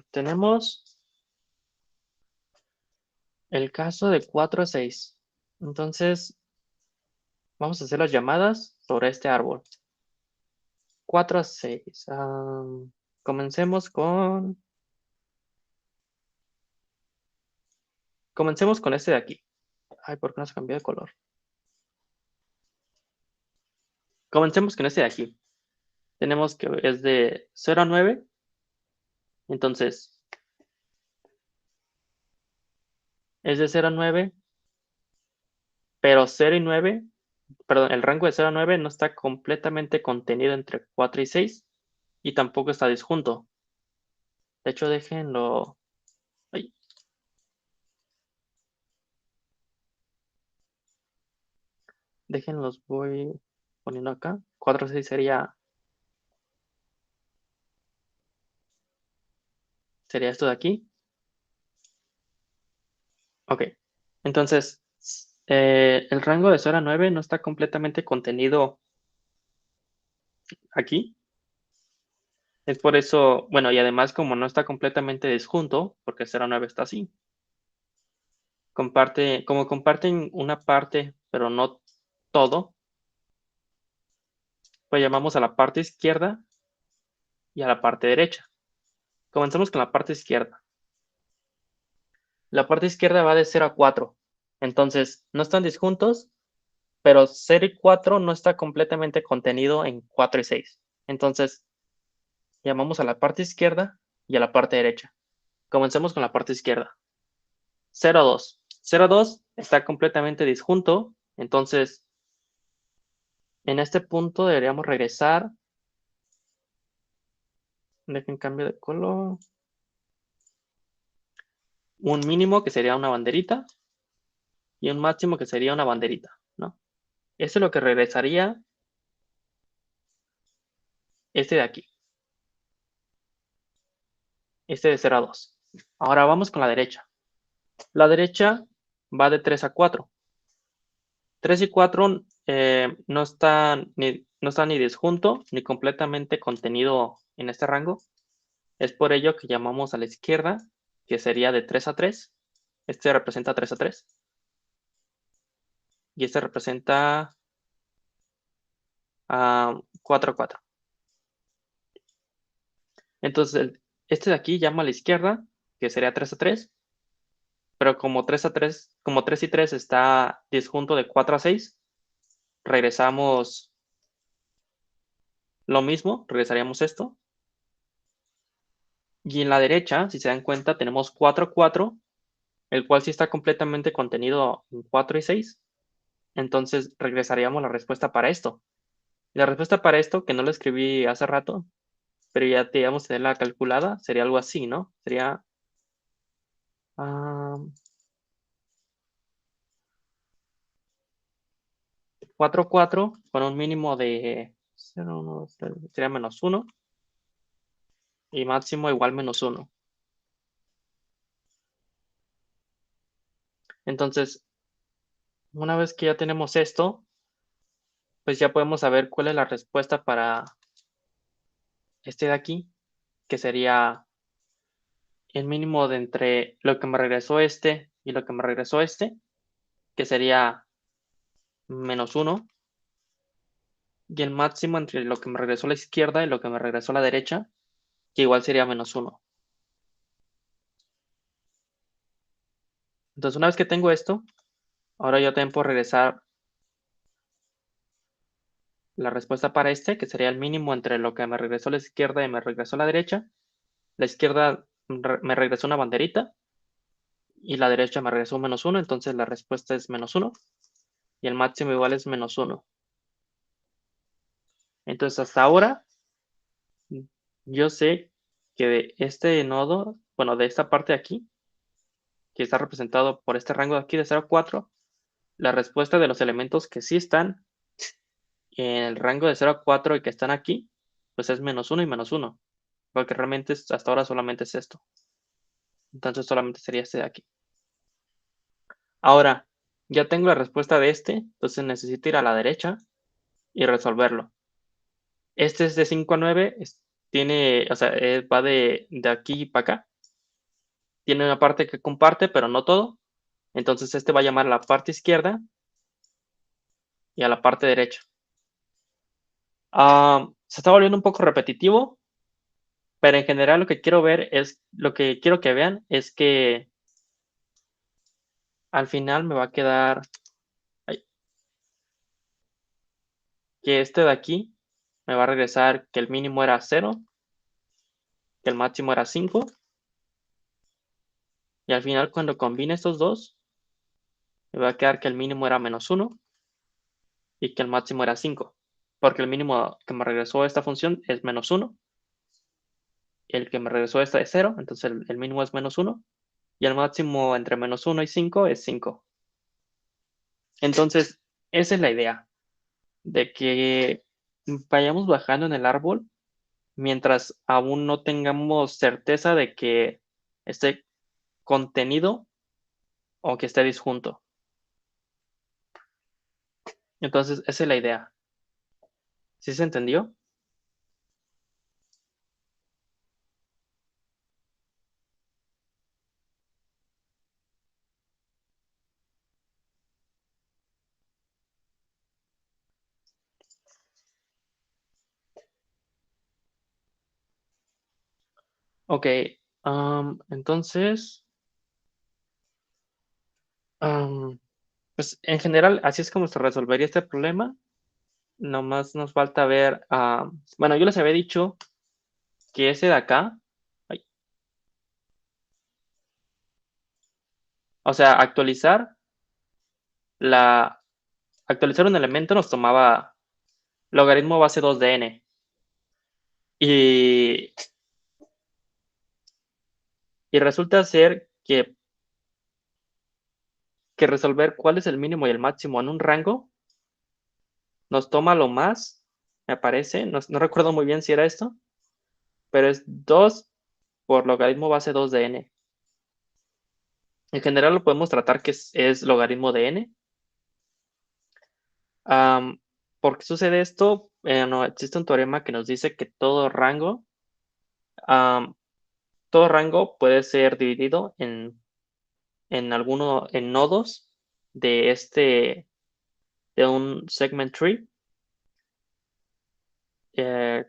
tenemos el caso de 4 a 6. Entonces, vamos a hacer las llamadas sobre este árbol. 4 a 6. Comencemos con... Comencemos con este de aquí. Ay, ¿por qué no se cambió de color? Comencemos con este de aquí. Tenemos que es de 0 a 9. Entonces, es de 0 a 9, pero 0 y 9, perdón, el rango de 0 a 9 no está completamente contenido entre 4 y 6 y tampoco está disjunto. De hecho, déjenlo... Ay, déjenlos, voy poniendo acá. 4 a 6 sería esto de aquí. Ok, entonces el rango de 0 a 9 no está completamente contenido aquí. Es por eso, bueno, y además como no está completamente disjunto, porque 0 a 9 está así, como comparten una parte, pero no todo, pues llamamos a la parte izquierda y a la parte derecha. Comenzamos con la parte izquierda. La parte izquierda va de 0 a 4. Entonces, no están disjuntos, pero 0 y 4 no está completamente contenido en 4 y 6. Entonces, llamamos a la parte izquierda y a la parte derecha. Comencemos con la parte izquierda. 0 a 2. 0 a 2 está completamente disjunto. Entonces, en este punto deberíamos regresar. Dejen cambio de color. Un mínimo que sería una banderita y un máximo que sería una banderita, ¿no? Eso es lo que regresaría este de aquí. Este de 0 a 2. Ahora vamos con la derecha. La derecha va de 3 a 4. 3 y 4 no están ni disjunto ni completamente contenido en este rango. Es por ello que llamamos a la izquierda, que sería de 3 a 3. Este representa 3 a 3. Y este representa 4 a 4. Entonces, este de aquí llama a la izquierda, que sería 3 a 3. Pero como 3 a 3, como 3 y 3 está disjunto de 4 a 6, regresamos lo mismo, regresaríamos esto. Y en la derecha, si se dan cuenta, tenemos 4 a 4, el cual sí está completamente contenido en 4 y 6. Entonces regresaríamos la respuesta para esto. La respuesta para esto, que no lo escribí hace rato, pero ya digamos tenerla calculada, sería algo así, ¿no? Sería 4, 4 con un mínimo de 0, 1, sería menos 1 y máximo igual menos 1. Entonces, una vez que ya tenemos esto, pues ya podemos saber cuál es la respuesta para este de aquí, que sería el mínimo de entre lo que me regresó este y lo que me regresó este, que sería menos 1, y el máximo entre lo que me regresó a la izquierda y lo que me regresó a la derecha, que igual sería menos 1. Entonces, una vez que tengo esto, ahora yo también puedo regresar la respuesta para este, que sería el mínimo entre lo que me regresó a la izquierda y me regresó a la derecha. La izquierda me regresó una banderita y la derecha me regresó un -1, entonces la respuesta es -1 y el máximo igual es -1. Entonces hasta ahora yo sé que de este nodo, bueno, de esta parte de aquí, que está representado por este rango de aquí de 0 a 4, la respuesta de los elementos que sí están en el rango de 0 a 4 y que están aquí, pues es -1 y -1, porque realmente hasta ahora solamente es esto. Entonces solamente sería este de aquí. Ahora, ya tengo la respuesta de este, entonces necesito ir a la derecha y resolverlo. Este es de 5 a 9, tiene, o sea, va de aquí para acá. Tiene una parte que comparte, pero no todo. Entonces este va a llamar a la parte izquierda y a la parte derecha. Se está volviendo un poco repetitivo, pero en general lo que quiero que vean es que al final me va a quedar que este de aquí me va a regresar que el mínimo era 0, que el máximo era 5, y al final cuando combine estos dos, me va a quedar que el mínimo era -1 y que el máximo era 5, porque el mínimo que me regresó esta función es -1, el que me regresó esta es 0, entonces el mínimo es -1, y el máximo entre -1 y 5 es 5. Entonces, esa es la idea, de que vayamos bajando en el árbol mientras aún no tengamos certeza de que esté contenido o que esté disjunto. Entonces, esa es la idea. ¿Sí se entendió? Ok, entonces, pues en general, así es como se resolvería este problema. Nomás nos falta ver, bueno, yo les había dicho que ese de acá, ay, o sea, actualizar un elemento nos tomaba logaritmo base 2 de n. Y, y resulta ser que resolver cuál es el mínimo y el máximo en un rango nos toma lo más, me parece, no recuerdo muy bien si era esto, pero es 2 por logaritmo base 2 de n. En general lo podemos tratar que es logaritmo de n. ¿Por qué sucede esto? No, existe un teorema que nos dice que am, todo rango puede ser dividido en nodos de de un segment tree. eh,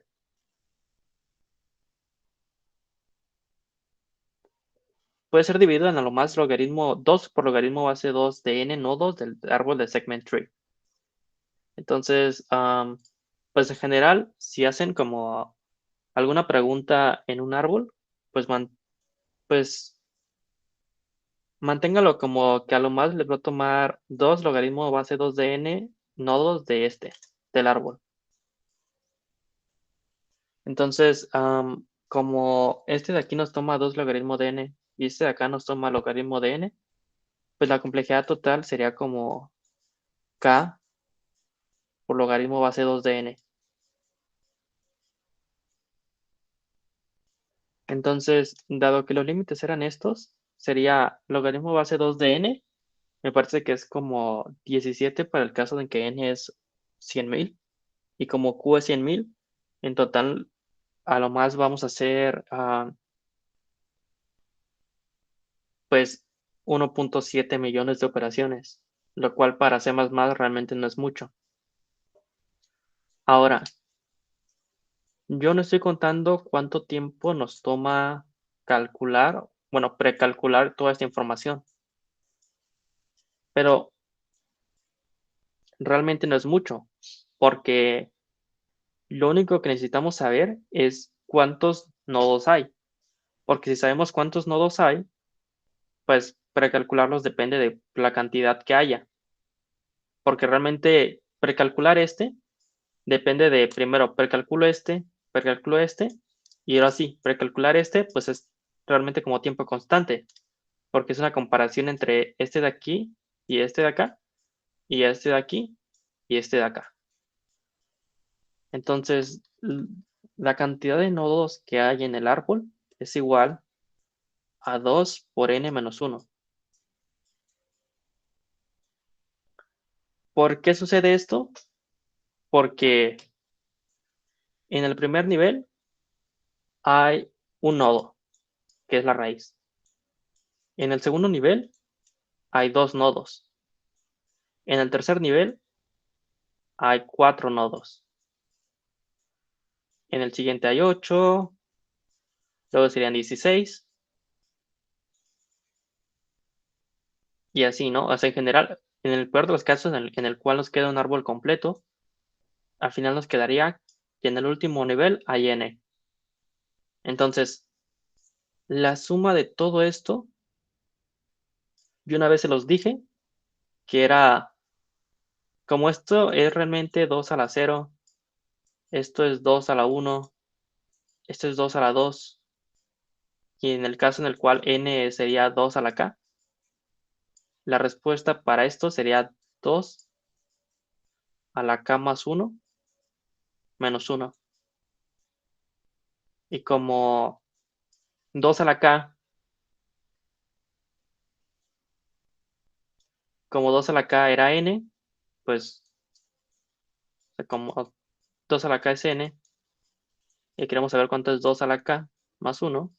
Puede ser dividido en a lo más logaritmo 2 por logaritmo base 2 de n nodos del árbol de segment tree. Entonces, pues en general, si hacen como alguna pregunta en un árbol, pues, pues manténgalo como que a lo más les va a tomar 2 logaritmo base 2 de n nodos del árbol. Entonces, como este de aquí nos toma 2 logaritmo de n y este de acá nos toma logaritmo de n, pues la complejidad total sería como k por logaritmo base 2 de n. Entonces, dado que los límites eran estos, sería logaritmo base 2 de n, me parece que es como 17 para el caso de que n es 100,000 y como q es 100,000, en total a lo más vamos a hacer pues 1.7 millones de operaciones, lo cual para C++ realmente no es mucho. Ahora, yo no estoy contando cuánto tiempo nos toma calcular, bueno, precalcular toda esta información, pero realmente no es mucho, porque Lo único que necesitamos saber es cuántos nodos hay, porque si sabemos cuántos nodos hay, pues precalcularlos depende de la cantidad que haya, porque realmente precalcular depende de, primero, precalculo este, y ahora sí, precalcular este, pues es realmente como tiempo constante, porque es una comparación entre este de aquí y este de acá, y este de aquí y este de acá. Entonces, la cantidad de nodos que hay en el árbol es igual a 2 por n menos 1. ¿Por qué sucede esto? Porque en el primer nivel hay un nodo, que es la raíz. En el segundo nivel hay dos nodos. En el tercer nivel hay 4 nodos. En el siguiente hay 8, luego serían 16, y así, ¿no? O sea, en general, en el peor de los casos, en el cual nos queda un árbol completo, al final nos quedaría que en el último nivel hay n. Entonces, la suma de todo esto, yo una vez se los dije, que era, como esto es realmente 2 a la 0, esto es 2 a la 1, esto es 2 a la 2, y en el caso en el cual n sería 2 a la k, la respuesta para esto sería 2 a la k más 1 menos 1. Y como 2 a la k, como 2 a la k era n, pues como 2 a la k es n, y queremos saber cuánto es 2 a la k más 1,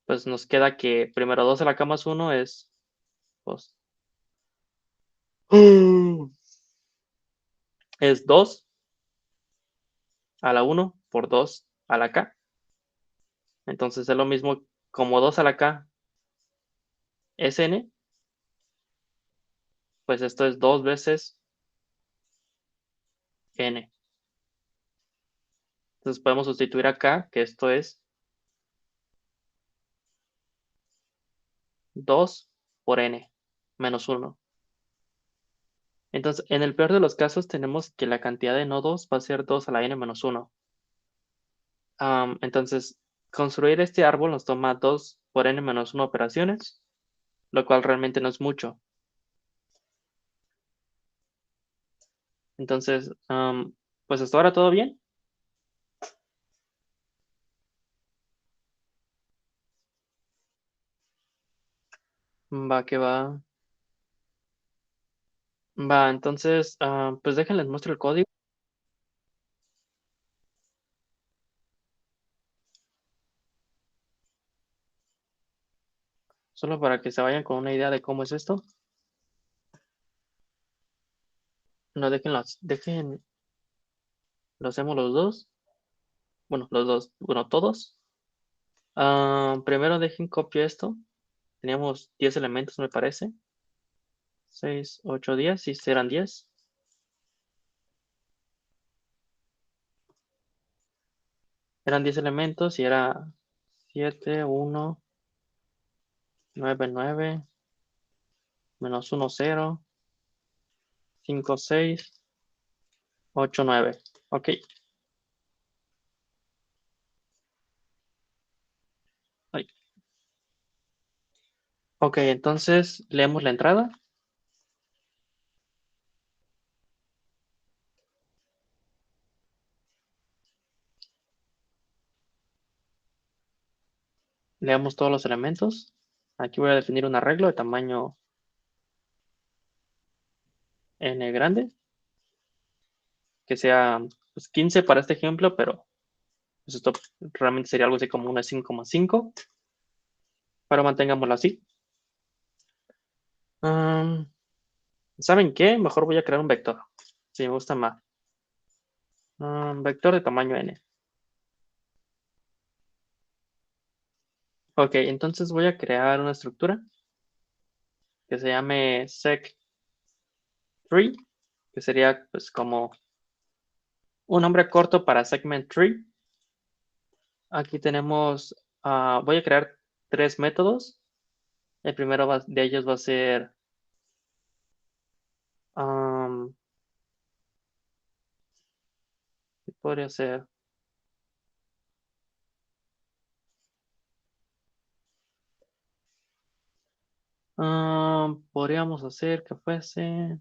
pues nos queda que primero 2 a la k más 1 es, pues, es 2 a la 1 por 2 a la k. Entonces es lo mismo, como 2 a la k es n, pues esto es 2 veces n. Entonces podemos sustituir acá, que esto es 2 por n menos 1. Entonces, en el peor de los casos, tenemos que la cantidad de nodos va a ser 2 a la n menos 1. Entonces, construir este árbol nos toma 2 por n menos 1 operaciones, lo cual realmente no es mucho. Entonces, pues hasta ahora todo bien. Va que va. Va, entonces, pues déjenles muestro el código, solo para que se vayan con una idea de cómo es esto. No, lo hacemos los dos. Bueno, los dos, bueno, todos. Primero dejen copio esto. Teníamos 10 elementos, me parece. 6, 8, 10, sí, serán 10. Eran 10 elementos y era 7, 1, 9, 9, menos 1, 0, 5, 6, 8, 9. Ok. Ay. Ok, entonces leemos la entrada. Leamos todos los elementos. Aquí voy a definir un arreglo de tamaño n grande, que sea pues, 15 para este ejemplo, pero pues, esto realmente sería algo así como una 5,5, pero mantengámoslo así. ¿Saben qué? Mejor voy a crear un vector. Si me gusta más. Vector de tamaño n. Ok, entonces voy a crear una estructura que se llame sec3, que sería pues como un nombre corto para segment tree. Aquí tenemos, voy a crear 3 métodos. El primero de ellos va a ser, ¿qué podría ser? Podríamos hacer que fuese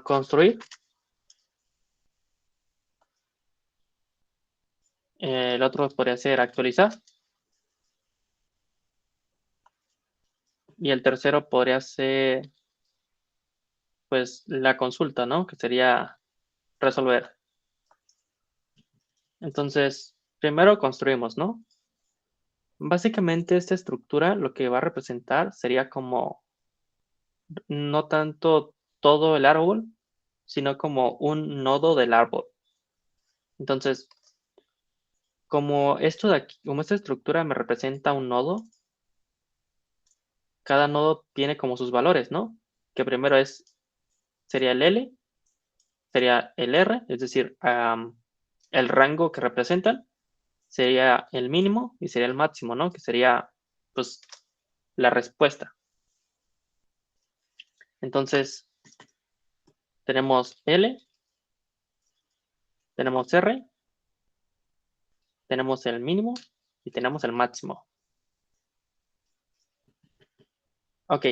construir. El otro podría ser actualizar. Y el tercero podría ser, pues, la consulta, ¿no? Que sería resolver. Entonces, primero construimos, ¿no? Básicamente esta estructura lo que va a representar sería como no tanto todo el árbol, sino como un nodo del árbol. Entonces, como esto de aquí, como esta estructura me representa un nodo, cada nodo tiene como sus valores, ¿no? Que primero sería el L, sería el R, es decir, el rango que representan, sería el mínimo y sería el máximo, ¿no? Que sería, pues, la respuesta. Entonces, tenemos L, tenemos R, tenemos el mínimo y tenemos el máximo. Ok,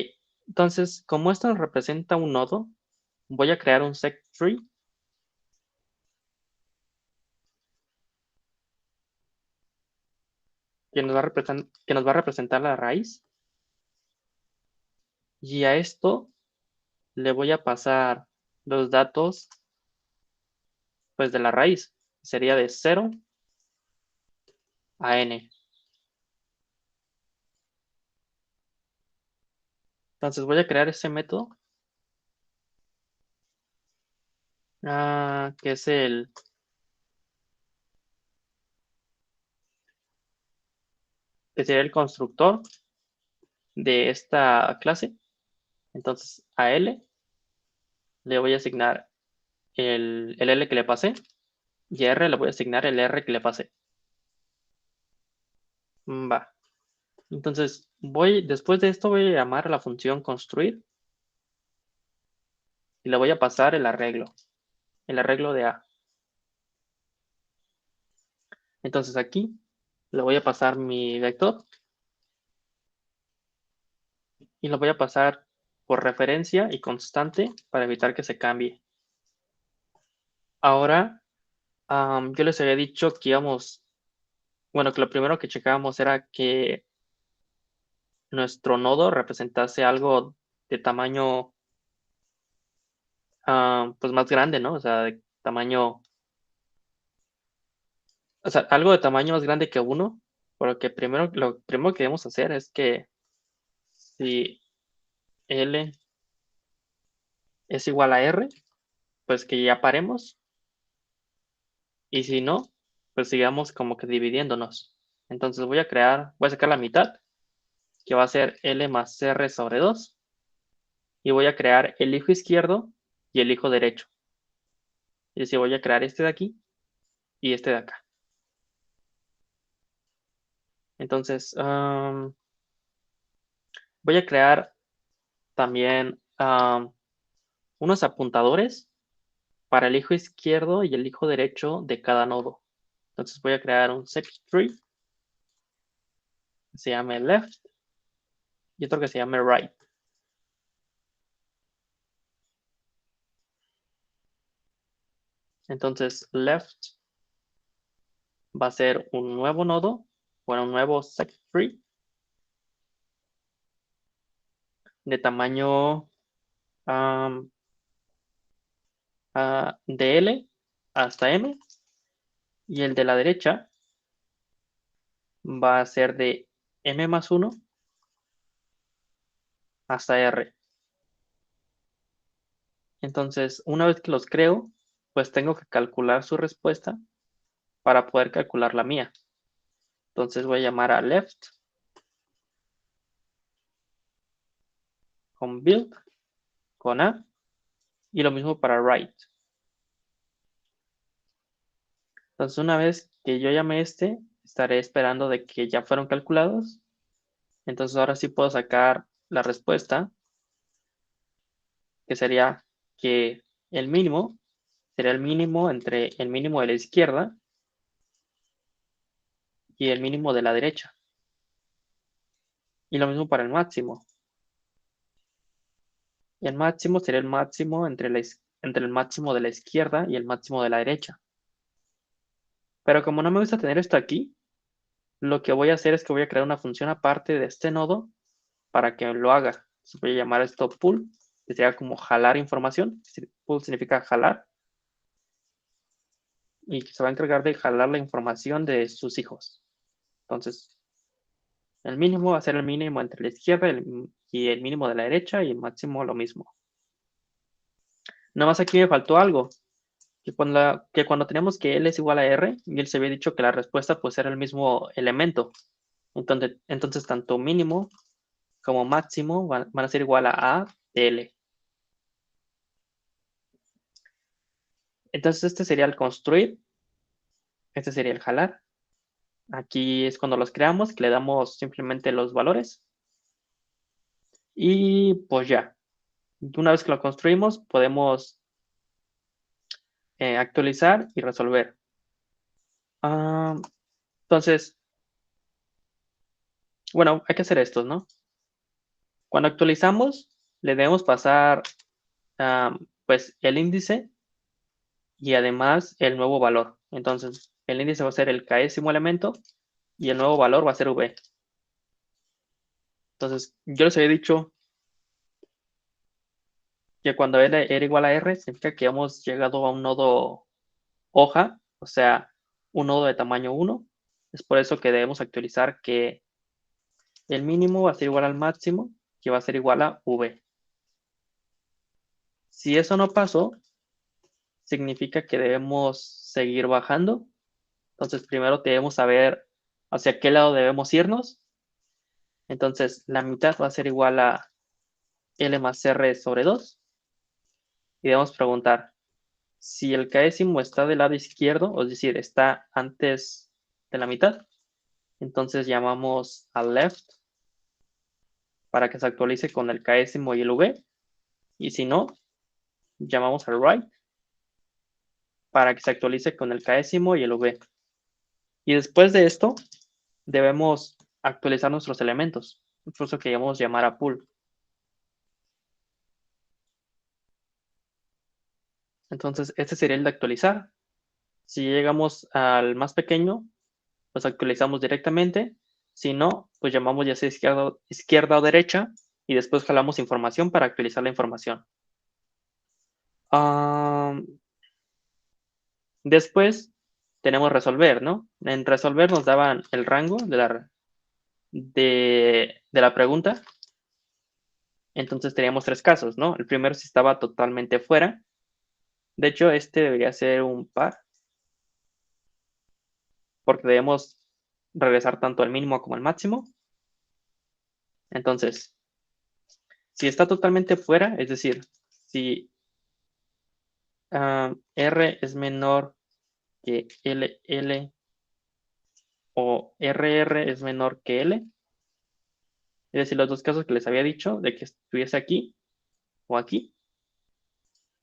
entonces, como esto representa un nodo, voy a crear un sec tree que nos va a representar la raíz. Y a esto le voy a pasar los datos, pues, de la raíz. Sería de 0 a n. Entonces voy a crear ese método, que es que sería el constructor de esta clase. Entonces a L le voy a asignar el L que le pasé y a R le voy a asignar el R que le pasé. Va. Entonces después de esto voy a llamar a la función construir y le voy a pasar el arreglo de A. Entonces aquí le voy a pasar mi vector y lo voy a pasar por referencia y constante para evitar que se cambie. Ahora, yo les había dicho que bueno, que lo primero que checábamos era que nuestro nodo representase algo de tamaño, pues más grande, ¿no? O sea, de tamaño, o sea, algo de tamaño más grande que uno, porque lo primero que debemos hacer es que si L es igual a R, pues que ya paremos, y si no, pues sigamos como que dividiéndonos. Entonces voy a sacar la mitad, que va a ser L más R sobre 2, y voy a crear el hijo izquierdo y el hijo derecho. Es decir, voy a crear este de aquí y este de acá. Entonces, voy a crear también unos apuntadores para el hijo izquierdo y el hijo derecho de cada nodo. Entonces voy a crear un search tree que se llame left y otro que se llame right. Entonces left va a ser un nuevo nodo, bueno, un nuevo search tree de tamaño de L hasta M, y el de la derecha va a ser de M más 1 hasta R. Entonces, una vez que los creo, pues tengo que calcular su respuesta para poder calcular la mía. Entonces voy a llamar a left con build con A y lo mismo para right. Entonces, una vez que yo llame estaré esperando de que ya fueron calculados. Entonces, ahora sí puedo sacar la respuesta, que sería que el mínimo sería el mínimo entre el mínimo de la izquierda y el mínimo de la derecha. Y lo mismo para el máximo. Y el máximo sería el máximo entre el máximo de la izquierda y el máximo de la derecha. Pero como no me gusta tener esto aquí, lo que voy a hacer es que voy a crear una función aparte de este nodo para que lo haga. Entonces voy a llamar esto pull, que sería como jalar información. Pull significa jalar. Y que se va a encargar de jalar la información de sus hijos. Entonces, el mínimo va a ser el mínimo entre la izquierda y el mínimo de la derecha y el máximo lo mismo. Nada más aquí me faltó algo, que cuando teníamos que L es igual a R, y él se había dicho que la respuesta pues era el mismo elemento. Entonces tanto mínimo como máximo van a ser igual a de L. Entonces este sería el construir, este sería el jalar. Aquí es cuando los creamos, que le damos simplemente los valores. Y pues ya, una vez que lo construimos, podemos actualizar y resolver. Entonces, bueno, hay que hacer esto, ¿no? Cuando actualizamos, le debemos pasar pues el índice y además el nuevo valor. Entonces, el índice va a ser el késimo elemento y el nuevo valor va a ser v. Entonces, yo les había dicho que cuando L era igual a R, significa que hemos llegado a un nodo hoja, o sea, un nodo de tamaño 1. Es por eso que debemos actualizar que el mínimo va a ser igual al máximo, que va a ser igual a v. Si eso no pasó, significa que debemos seguir bajando. Entonces, primero debemos saber hacia qué lado debemos irnos. Entonces, la mitad va a ser igual a L más R sobre 2. Y debemos preguntar si el késimo está del lado izquierdo, es decir, está antes de la mitad. Entonces llamamos a left para que se actualice con el késimo y el v. Y si no, llamamos al right para que se actualice con el késimo y el v. Y después de esto, debemos actualizar nuestros elementos. Por eso que llamamos llamar a pool. Entonces, este sería el de actualizar. Si llegamos al más pequeño, pues actualizamos directamente. Si no, pues llamamos ya sea izquierda o derecha y después jalamos información para actualizar la información. Después tenemos resolver, ¿no? En resolver nos daban el rango de la pregunta. Entonces teníamos tres casos, ¿no? El primero si estaba totalmente fuera. De hecho, este debería ser un par, porque debemos regresar tanto al mínimo como al máximo. Entonces, si está totalmente fuera, es decir, si R es menor que LL o RR es menor que L, es decir, los dos casos que les había dicho de que estuviese aquí o aquí.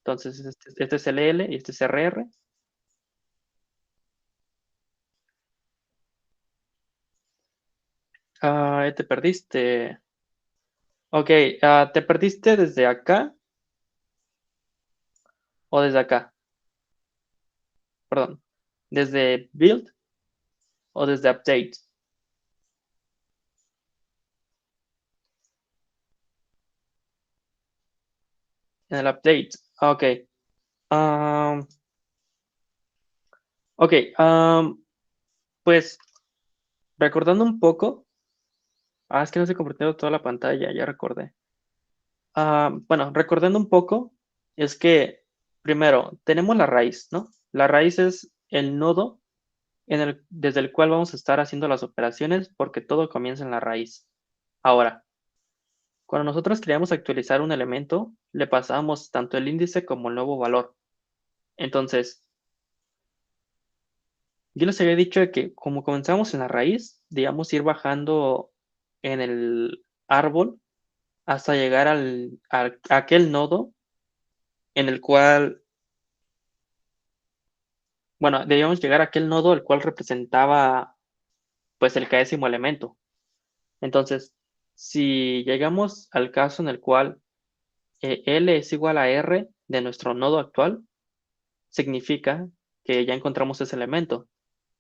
Entonces, este es LL y este es RR. Te perdiste. Ok, ¿te perdiste desde acá o desde acá? Perdón. ¿Desde build o desde update? En el update. Ok. Um, ok. Pues recordando un poco. Es que no se compartió toda la pantalla, ya recordé. Bueno, recordando un poco, es que primero tenemos la raíz, ¿no? La raíz es el nodo desde el cual vamos a estar haciendo las operaciones porque todo comienza en la raíz. Ahora, cuando nosotros queríamos actualizar un elemento, le pasamos tanto el índice como el nuevo valor. Entonces, Yo les había dicho de que como comenzamos en la raíz, digamos ir bajando en el árbol hasta llegar a aquel nodo en el cual, bueno, debíamos llegar a aquel nodo el cual representaba pues el késimo elemento. Entonces, si llegamos al caso en el cual L es igual a R de nuestro nodo actual, significa que ya encontramos ese elemento.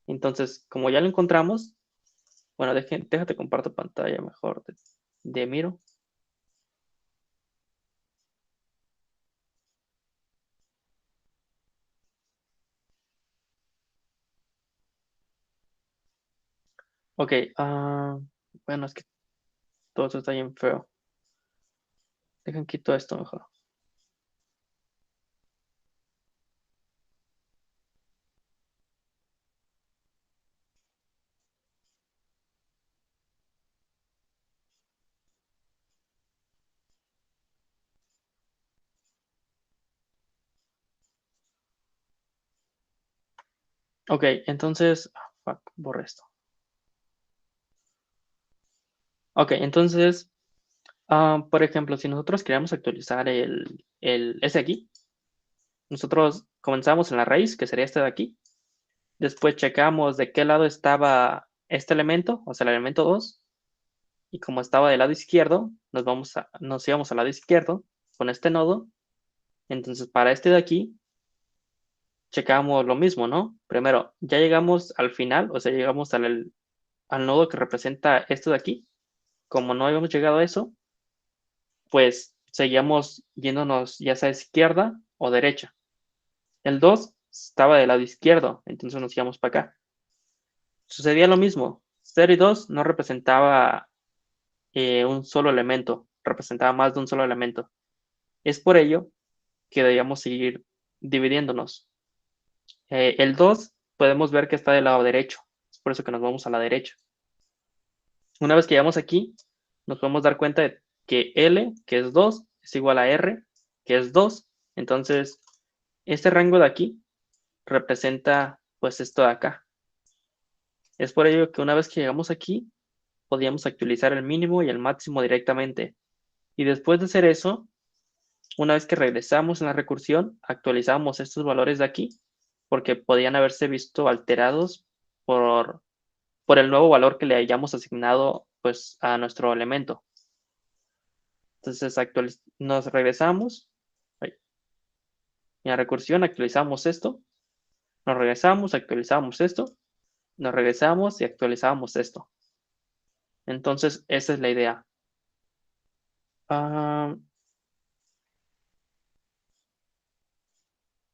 Entonces, como ya lo encontramos, bueno, déjate comparto pantalla mejor de Miro. Ok, bueno, es que todo esto está bien feo. Dejen quito esto mejor. Ok, entonces, fuck, borré esto. Ok, entonces, por ejemplo, si nosotros queremos actualizar ese aquí, nosotros comenzamos en la raíz, que sería este de aquí. Después checamos de qué lado estaba este elemento, o sea, el elemento 2. Y como estaba del lado izquierdo, nos íbamos al lado izquierdo con este nodo. Entonces, para este de aquí, checamos lo mismo, ¿no? Primero, ya llegamos al final, o sea, llegamos al nodo que representa esto de aquí. Como no habíamos llegado a eso, pues seguíamos yéndonos ya sea a izquierda o derecha. El 2 estaba del lado izquierdo, entonces nos íbamos para acá. Sucedía lo mismo. 0 y 2 no representaba un solo elemento, representaba más de un solo elemento. Es por ello que debíamos seguir dividiéndonos. El 2 podemos ver que está del lado derecho, es por eso que nos vamos a la derecha. Una vez que llegamos aquí, nos podemos dar cuenta de que L, que es 2, es igual a R, que es 2. Entonces, este rango de aquí representa pues esto de acá. Es por ello que una vez que llegamos aquí, podíamos actualizar el mínimo y el máximo directamente. Y después de hacer eso, una vez que regresamos en la recursión, actualizamos estos valores de aquí, porque podían haberse visto alterados por, por el nuevo valor que le hayamos asignado pues, a nuestro elemento. Entonces nos regresamos, en la recursión actualizamos esto, nos regresamos, actualizamos esto, nos regresamos y actualizamos esto. Entonces, esa es la idea. Ah,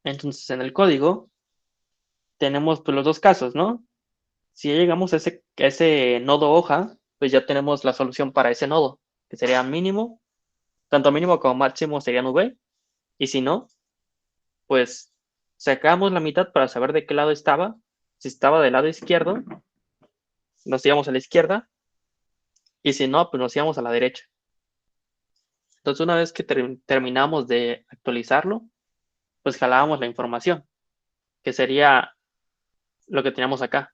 entonces, en el código tenemos pues, los dos casos, ¿no? Si ya llegamos a ese nodo hoja, pues ya tenemos la solución para ese nodo, que sería mínimo, tanto mínimo como máximo serían V, y si no, pues sacamos la mitad para saber de qué lado estaba. Si estaba del lado izquierdo, nos íbamos a la izquierda, y si no, pues nos íbamos a la derecha. Entonces, una vez que terminamos de actualizarlo, pues jalábamos la información, que sería lo que teníamos acá,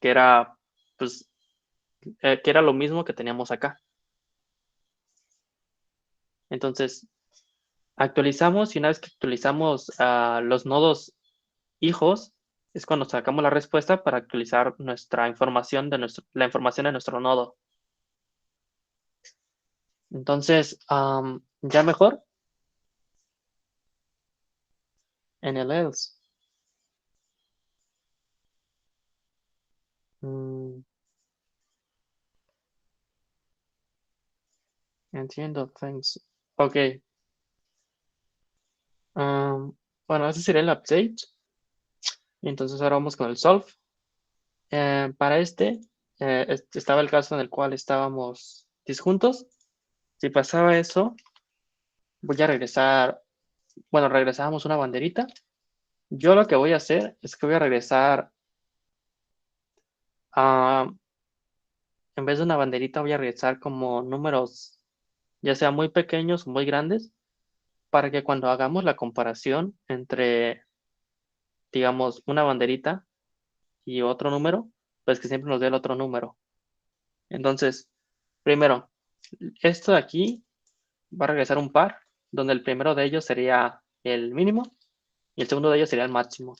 que era, pues, que era lo mismo que teníamos acá. Entonces, actualizamos y una vez que actualizamos los nodos hijos, es cuando sacamos la respuesta para actualizar nuestra información la información de nuestro nodo. Entonces, ya mejor en el else. Mm, entiendo, thanks. Ok. Bueno, ese sería el update. Y entonces ahora vamos con el solve. Para estaba el caso en el cual estábamos disjuntos. Si pasaba eso, voy a regresar. Bueno, regresábamos una banderita. Yo lo que voy a hacer es que voy a regresar a, en vez de una banderita, voy a regresar como números, ya sea muy pequeños o muy grandes, para que cuando hagamos la comparación entre, digamos, una banderita y otro número, pues que siempre nos dé el otro número. Entonces, primero, esto de aquí va a regresar un par, donde el primero de ellos sería el mínimo y el segundo de ellos sería el máximo.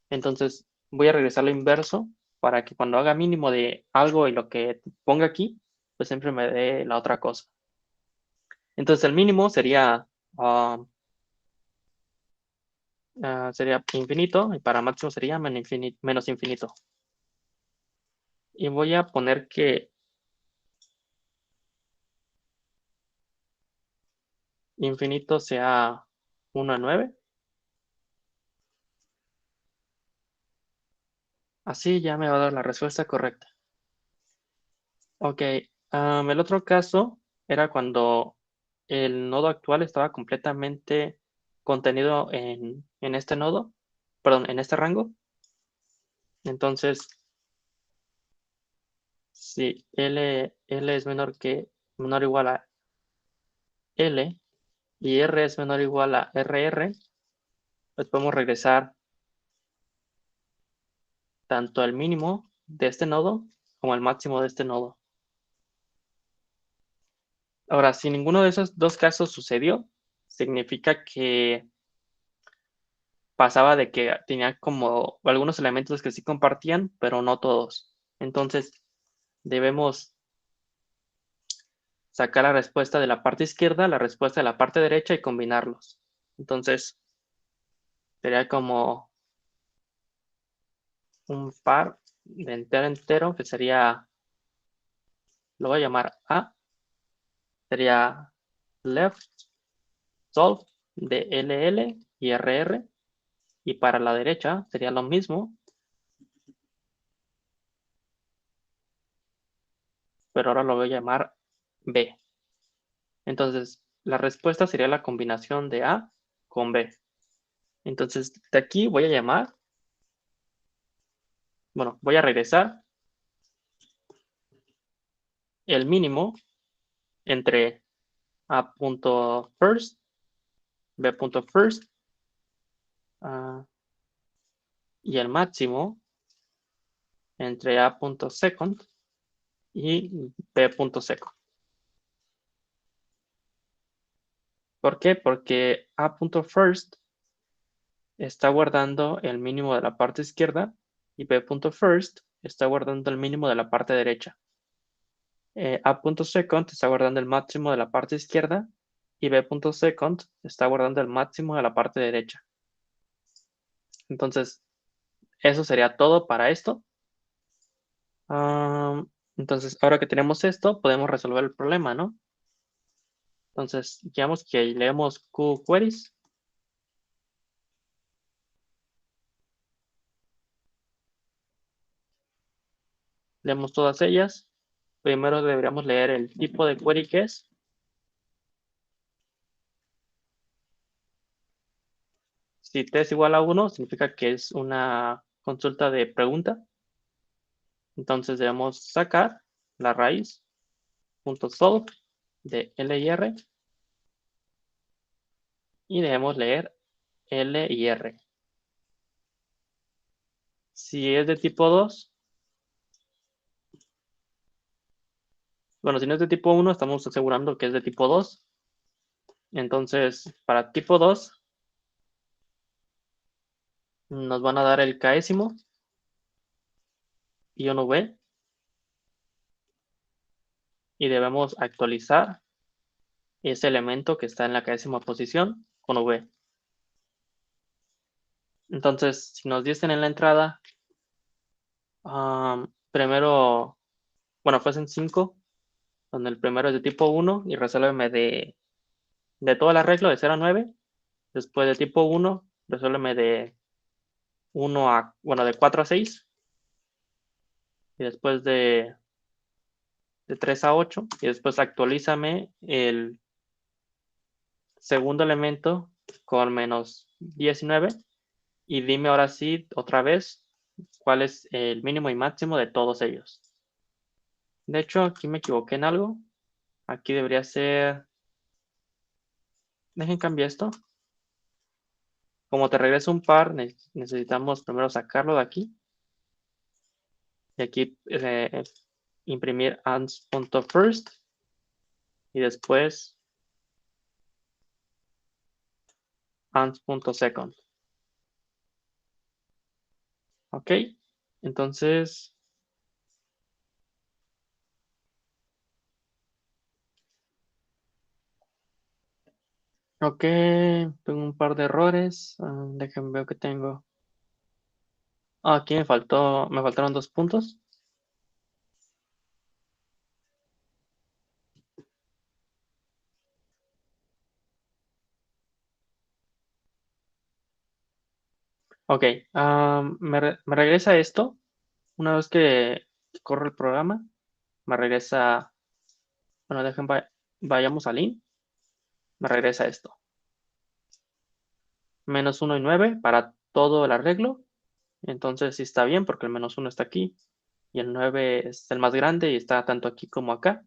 Entonces, voy a regresar lo inverso para que cuando haga mínimo de algo y lo que ponga aquí, pues siempre me dé la otra cosa. Entonces, el mínimo sería infinito y para máximo sería menos infinito. Y voy a poner que infinito sea 1 a 9. Así ya me va a dar la respuesta correcta. Ok, el otro caso era cuando el nodo actual estaba completamente contenido en este nodo, perdón, en este rango. Entonces, si L es menor o igual a L y R es menor o igual a RR, pues podemos regresar tanto el mínimo de este nodo como el máximo de este nodo. Ahora, si ninguno de esos dos casos sucedió, significa que pasaba de que tenía como algunos elementos que sí compartían, pero no todos. Entonces, debemos sacar la respuesta de la parte izquierda, la respuesta de la parte derecha y combinarlos. Entonces, sería como un par de entero entero, que sería, lo voy a llamar A, sería left solve de LL y RR, y para la derecha sería lo mismo, pero ahora lo voy a llamar B. Entonces, la respuesta sería la combinación de A con B. Entonces, de aquí voy a llamar, bueno, voy a regresar el mínimo entre A.first, B.first y el máximo entre A.second y B.second. ¿Por qué? Porque A.first está guardando el mínimo de la parte izquierda y B.first está guardando el mínimo de la parte derecha. A.second está guardando el máximo de la parte izquierda y B.second está guardando el máximo de la parte derecha. Entonces, eso sería todo para esto. Entonces, ahora que tenemos esto, podemos resolver el problema, ¿no? Entonces, digamos que leemos QQueries. Leemos todas ellas. Primero deberíamos leer el tipo de query que es. Si t es igual a 1, significa que es una consulta de pregunta. Entonces debemos sacar la raíz .solve de L y R y debemos leer L y R. Si es de tipo 2, bueno, si no es de tipo 1, estamos asegurando que es de tipo 2. Entonces, para tipo 2, nos van a dar el késimo y un V y debemos actualizar ese elemento que está en la késima posición con V. Entonces, si nos dicen en la entrada, primero, bueno, fuesen 5, donde el primero es de tipo 1 y resuélveme de todo el arreglo de 0 a 9. Después de tipo 1, resuélveme de 1 a, bueno, de 4 a 6. Y después de 3 a 8. Y después actualízame el segundo elemento con menos 19. Y dime ahora sí, otra vez, cuál es el mínimo y máximo de todos ellos. De hecho, aquí me equivoqué en algo. Aquí debería ser... Dejen cambiar esto. Como te regreso un par, necesitamos primero sacarlo de aquí. y aquí imprimir ans.first y después ans.second. Ok, entonces, ok, tengo un par de errores. Déjenme ver qué tengo. Aquí me faltaron 2 puntos. Ok, me regresa esto. Una vez que corre el programa, me regresa, bueno, vayamos al in, me regresa esto. -1 y 9 para todo el arreglo. Entonces sí está bien porque el -1 está aquí y el 9 es el más grande y está tanto aquí como acá.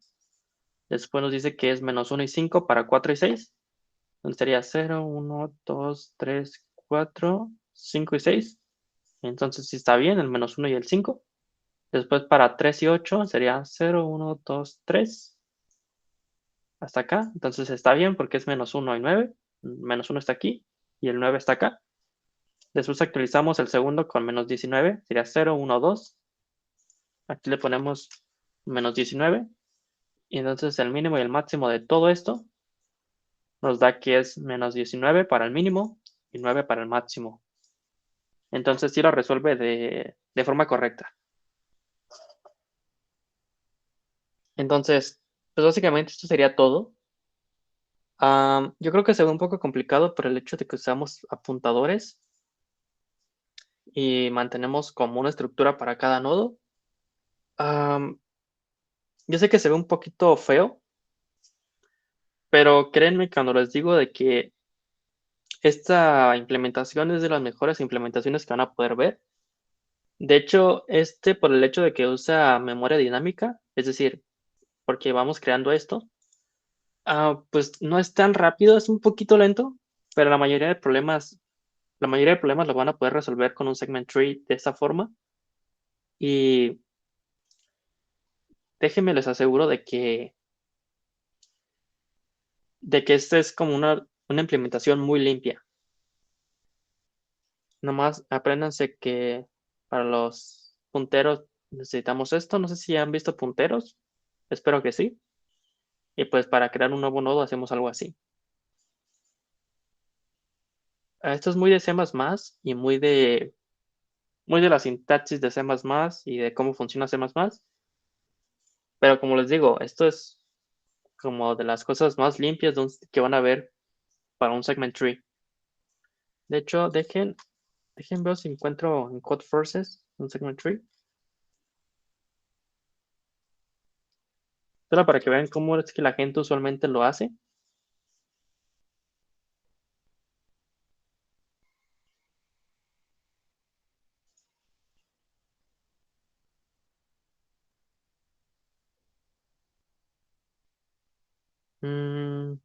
Después nos dice que es -1 y 5 para 4 y 6. Entonces sería 0, 1, 2, 3, 4, 5 y 6. Entonces sí está bien el -1 y el 5. Después para 3 y 8 sería 0, 1, 2, 3. Hasta acá. Entonces está bien porque es -1 y 9. -1 está aquí y el 9 está acá. Después actualizamos el segundo con -19. Sería 0, 1, 2. Aquí le ponemos -19. Y entonces el mínimo y el máximo de todo esto nos da que es -19 para el mínimo y 9 para el máximo. Entonces sí lo resuelve de forma correcta. Entonces, pues básicamente esto sería todo. Yo creo que se ve un poco complicado por el hecho de que usamos apuntadores y mantenemos como una estructura para cada nodo. Am, yo sé que se ve un poquito feo, pero créanme cuando les digo de que esta implementación es de las mejores implementaciones que van a poder ver. De hecho, por el hecho de que usa memoria dinámica, es decir, porque vamos creando esto, pues no es tan rápido, es un poquito lento, pero la mayoría de problemas lo van a poder resolver con un segment tree de esta forma. Y déjenme les aseguro de que esta es como una implementación muy limpia. Nomás apréndanse que para los punteros necesitamos esto. No sé si han visto punteros. Espero que sí. Y pues para crear un nuevo nodo hacemos algo así. Esto es muy de C++ y muy de la sintaxis de C++ y de cómo funciona C++. Pero como les digo, esto es como de las cosas más limpias que van a ver para un segment tree. De hecho, dejen ver si encuentro en Codeforces un segment tree. Solo para que vean cómo es que la gente usualmente lo hace. Mm,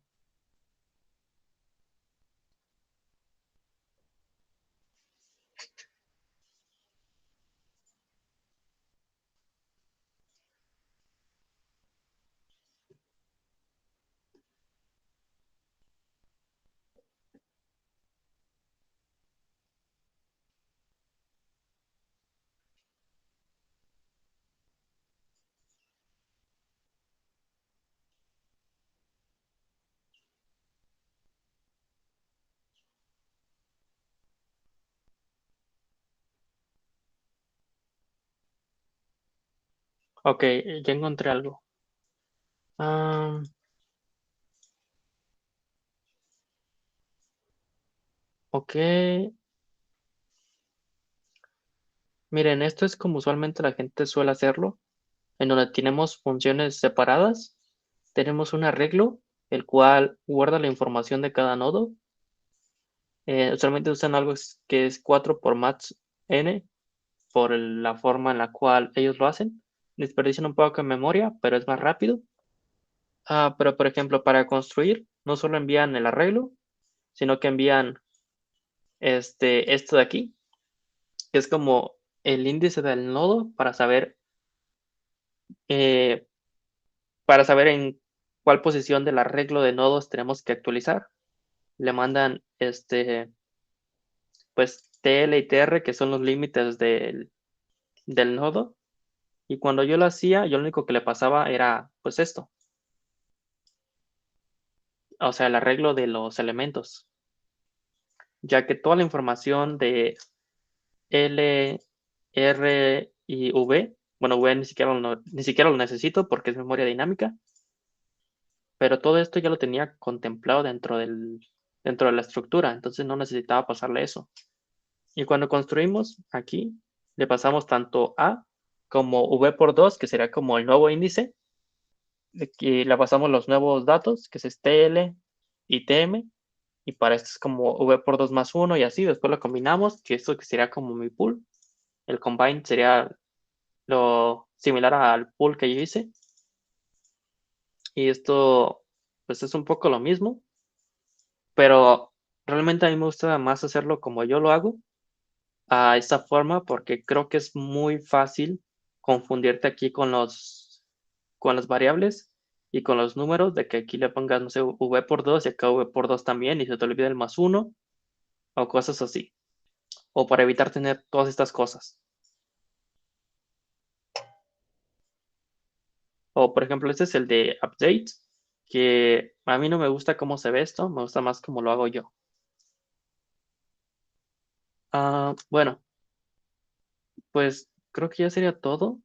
ok, ya encontré algo. Ah, ok, miren, esto es como usualmente la gente suele hacerlo, en donde tenemos funciones separadas. Tenemos un arreglo, el cual guarda la información de cada nodo. Usualmente usan algo que es 4 por max n, por la forma en la cual ellos lo hacen. Desperdician un poco de memoria, pero es más rápido. Pero por ejemplo, para construir, no solo envían el arreglo, sino que envían esto de aquí, que es como el índice del nodo para saber eh, para saber en cuál posición del arreglo de nodos tenemos que actualizar. Le mandan pues TL y TR, que son los límites del nodo. Y cuando yo lo hacía, yo lo único que le pasaba era pues esto, o sea, el arreglo de los elementos, ya que toda la información de L, R y V, bueno, V ni siquiera lo necesito porque es memoria dinámica, pero todo esto ya lo tenía contemplado dentro de la estructura, entonces no necesitaba pasarle eso. Y cuando construimos aquí, le pasamos tanto A como V por 2, que sería como el nuevo índice. Aquí le pasamos los nuevos datos, que es TL y TM. Y para esto es como V por 2 más 1 y así. Después lo combinamos, que esto que sería como mi pool. El combine sería lo similar al pool que yo hice. Y esto, pues es un poco lo mismo. Pero realmente a mí me gusta más hacerlo como yo lo hago, a esta forma, porque creo que es muy fácil confundirte aquí con las variables y con los números, de que aquí le pongas, no sé, v por 2 y acá v por 2 también, y se te olvida el más uno o cosas así. O para evitar tener todas estas cosas. O por ejemplo, este es el de update, que a mí no me gusta cómo se ve esto, me gusta más cómo lo hago yo. Bueno, pues creo que ya sería todo.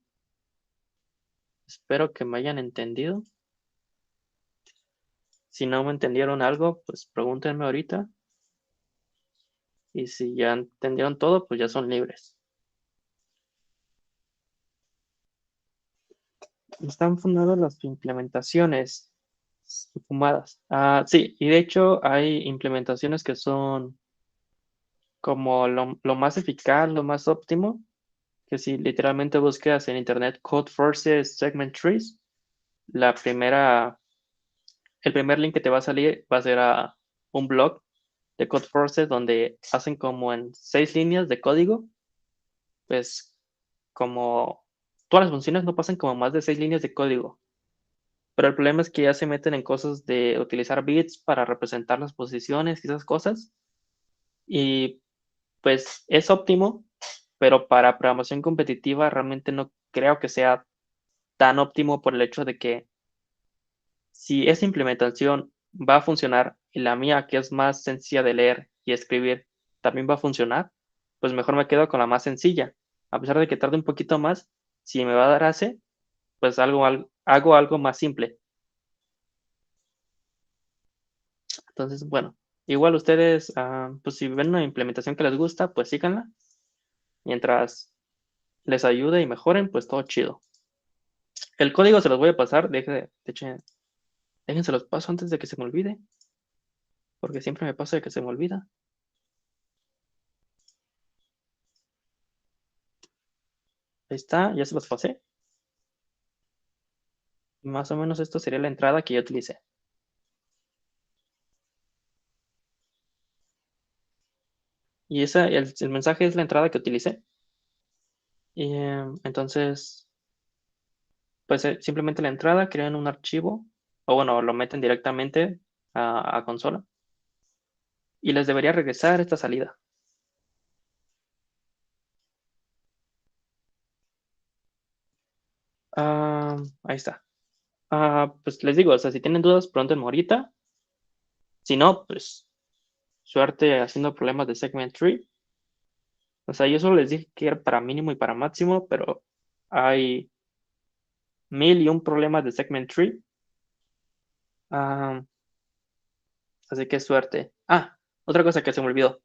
Espero que me hayan entendido. Si no me entendieron algo, pues pregúntenme ahorita. Y si ya entendieron todo, pues ya son libres. Están fundadas las implementaciones fumadas. Sí, y de hecho hay implementaciones que son como lo más eficaz, lo más óptimo, que si literalmente buscas en internet Code Forces Segment Trees, la primera, el primer link que te va a salir va a ser a un blog de Code Forces donde hacen como en 6 líneas de código, pues como todas las funciones no pasan como más de 6 líneas de código. Pero el problema es que ya se meten en cosas de utilizar bits para representar las posiciones y esas cosas. Y pues es óptimo, pero para programación competitiva realmente no creo que sea tan óptimo por el hecho de que si esa implementación va a funcionar y la mía, que es más sencilla de leer y escribir, también va a funcionar, pues mejor me quedo con la más sencilla. A pesar de que tarde un poquito más, si me va a dar ACE, pues hago algo más simple. Entonces, bueno, igual ustedes, pues si ven una implementación que les gusta, pues síganla. Mientras les ayude y mejoren, pues todo chido. El código se los voy a pasar, de hecho, déjense los paso antes de que se me olvide, porque siempre me pasa de que se me olvida. Ahí está, ya se los pasé. Más o menos esto sería la entrada que yo utilicé. Y el mensaje es la entrada que utilicé. Y entonces, pues simplemente la entrada, crean un archivo, o bueno, lo meten directamente a consola. Y les debería regresar esta salida. Ahí está. Pues les digo, o sea, si tienen dudas, pregúntenme ahorita. Si no, pues suerte haciendo problemas de segment tree. O sea, yo solo les dije que era para mínimo y para máximo, pero hay 1001 problemas de segment tree. Ah, Así que suerte. Otra cosa que se me olvidó.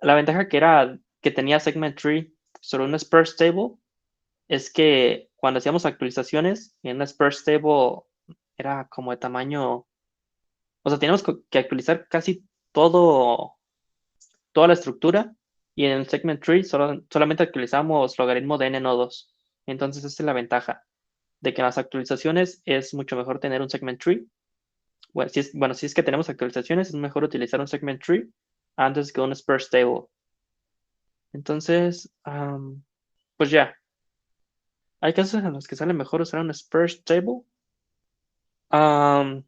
La ventaja que tenía segment tree sobre un sparse table es que cuando hacíamos actualizaciones en un sparse table era como de tamaño, o sea, teníamos que actualizar casi toda la estructura, y en el segment tree solamente actualizamos logaritmo de n nodos. Entonces esa es la ventaja de que en las actualizaciones es mucho mejor tener un segment tree. Bueno, si es que tenemos actualizaciones, es mejor utilizar un segment tree antes que un sparse table. Entonces, pues ya, Hay casos en los que sale mejor usar un Sparse Table. Am,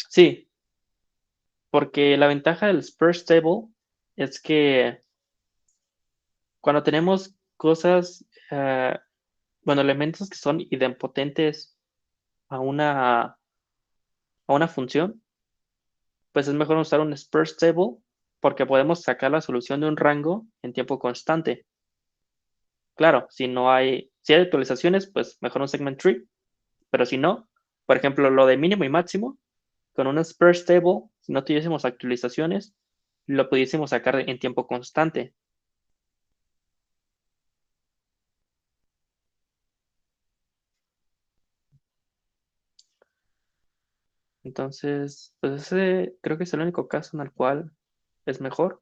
sí, porque la ventaja del Sparse Table es que cuando tenemos cosas, bueno, elementos que son idempotentes a una función, pues es mejor usar un Sparse Table porque podemos sacar la solución de un rango en tiempo constante. Claro, si hay actualizaciones, pues mejor un segment tree, pero si no, por ejemplo, lo de mínimo y máximo, con un Sparse Table, si no tuviésemos actualizaciones, lo pudiésemos sacar en tiempo constante. Entonces, pues ese creo que es el único caso en el cual es mejor.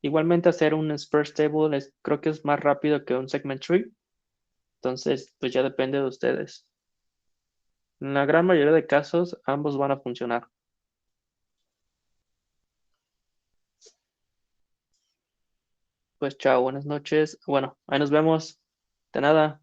Igualmente hacer un Sparse Table creo que es más rápido que un segment tree. Entonces, pues ya depende de ustedes. En la gran mayoría de casos, ambos van a funcionar. Pues chao, buenas noches. Bueno, ahí nos vemos. De nada.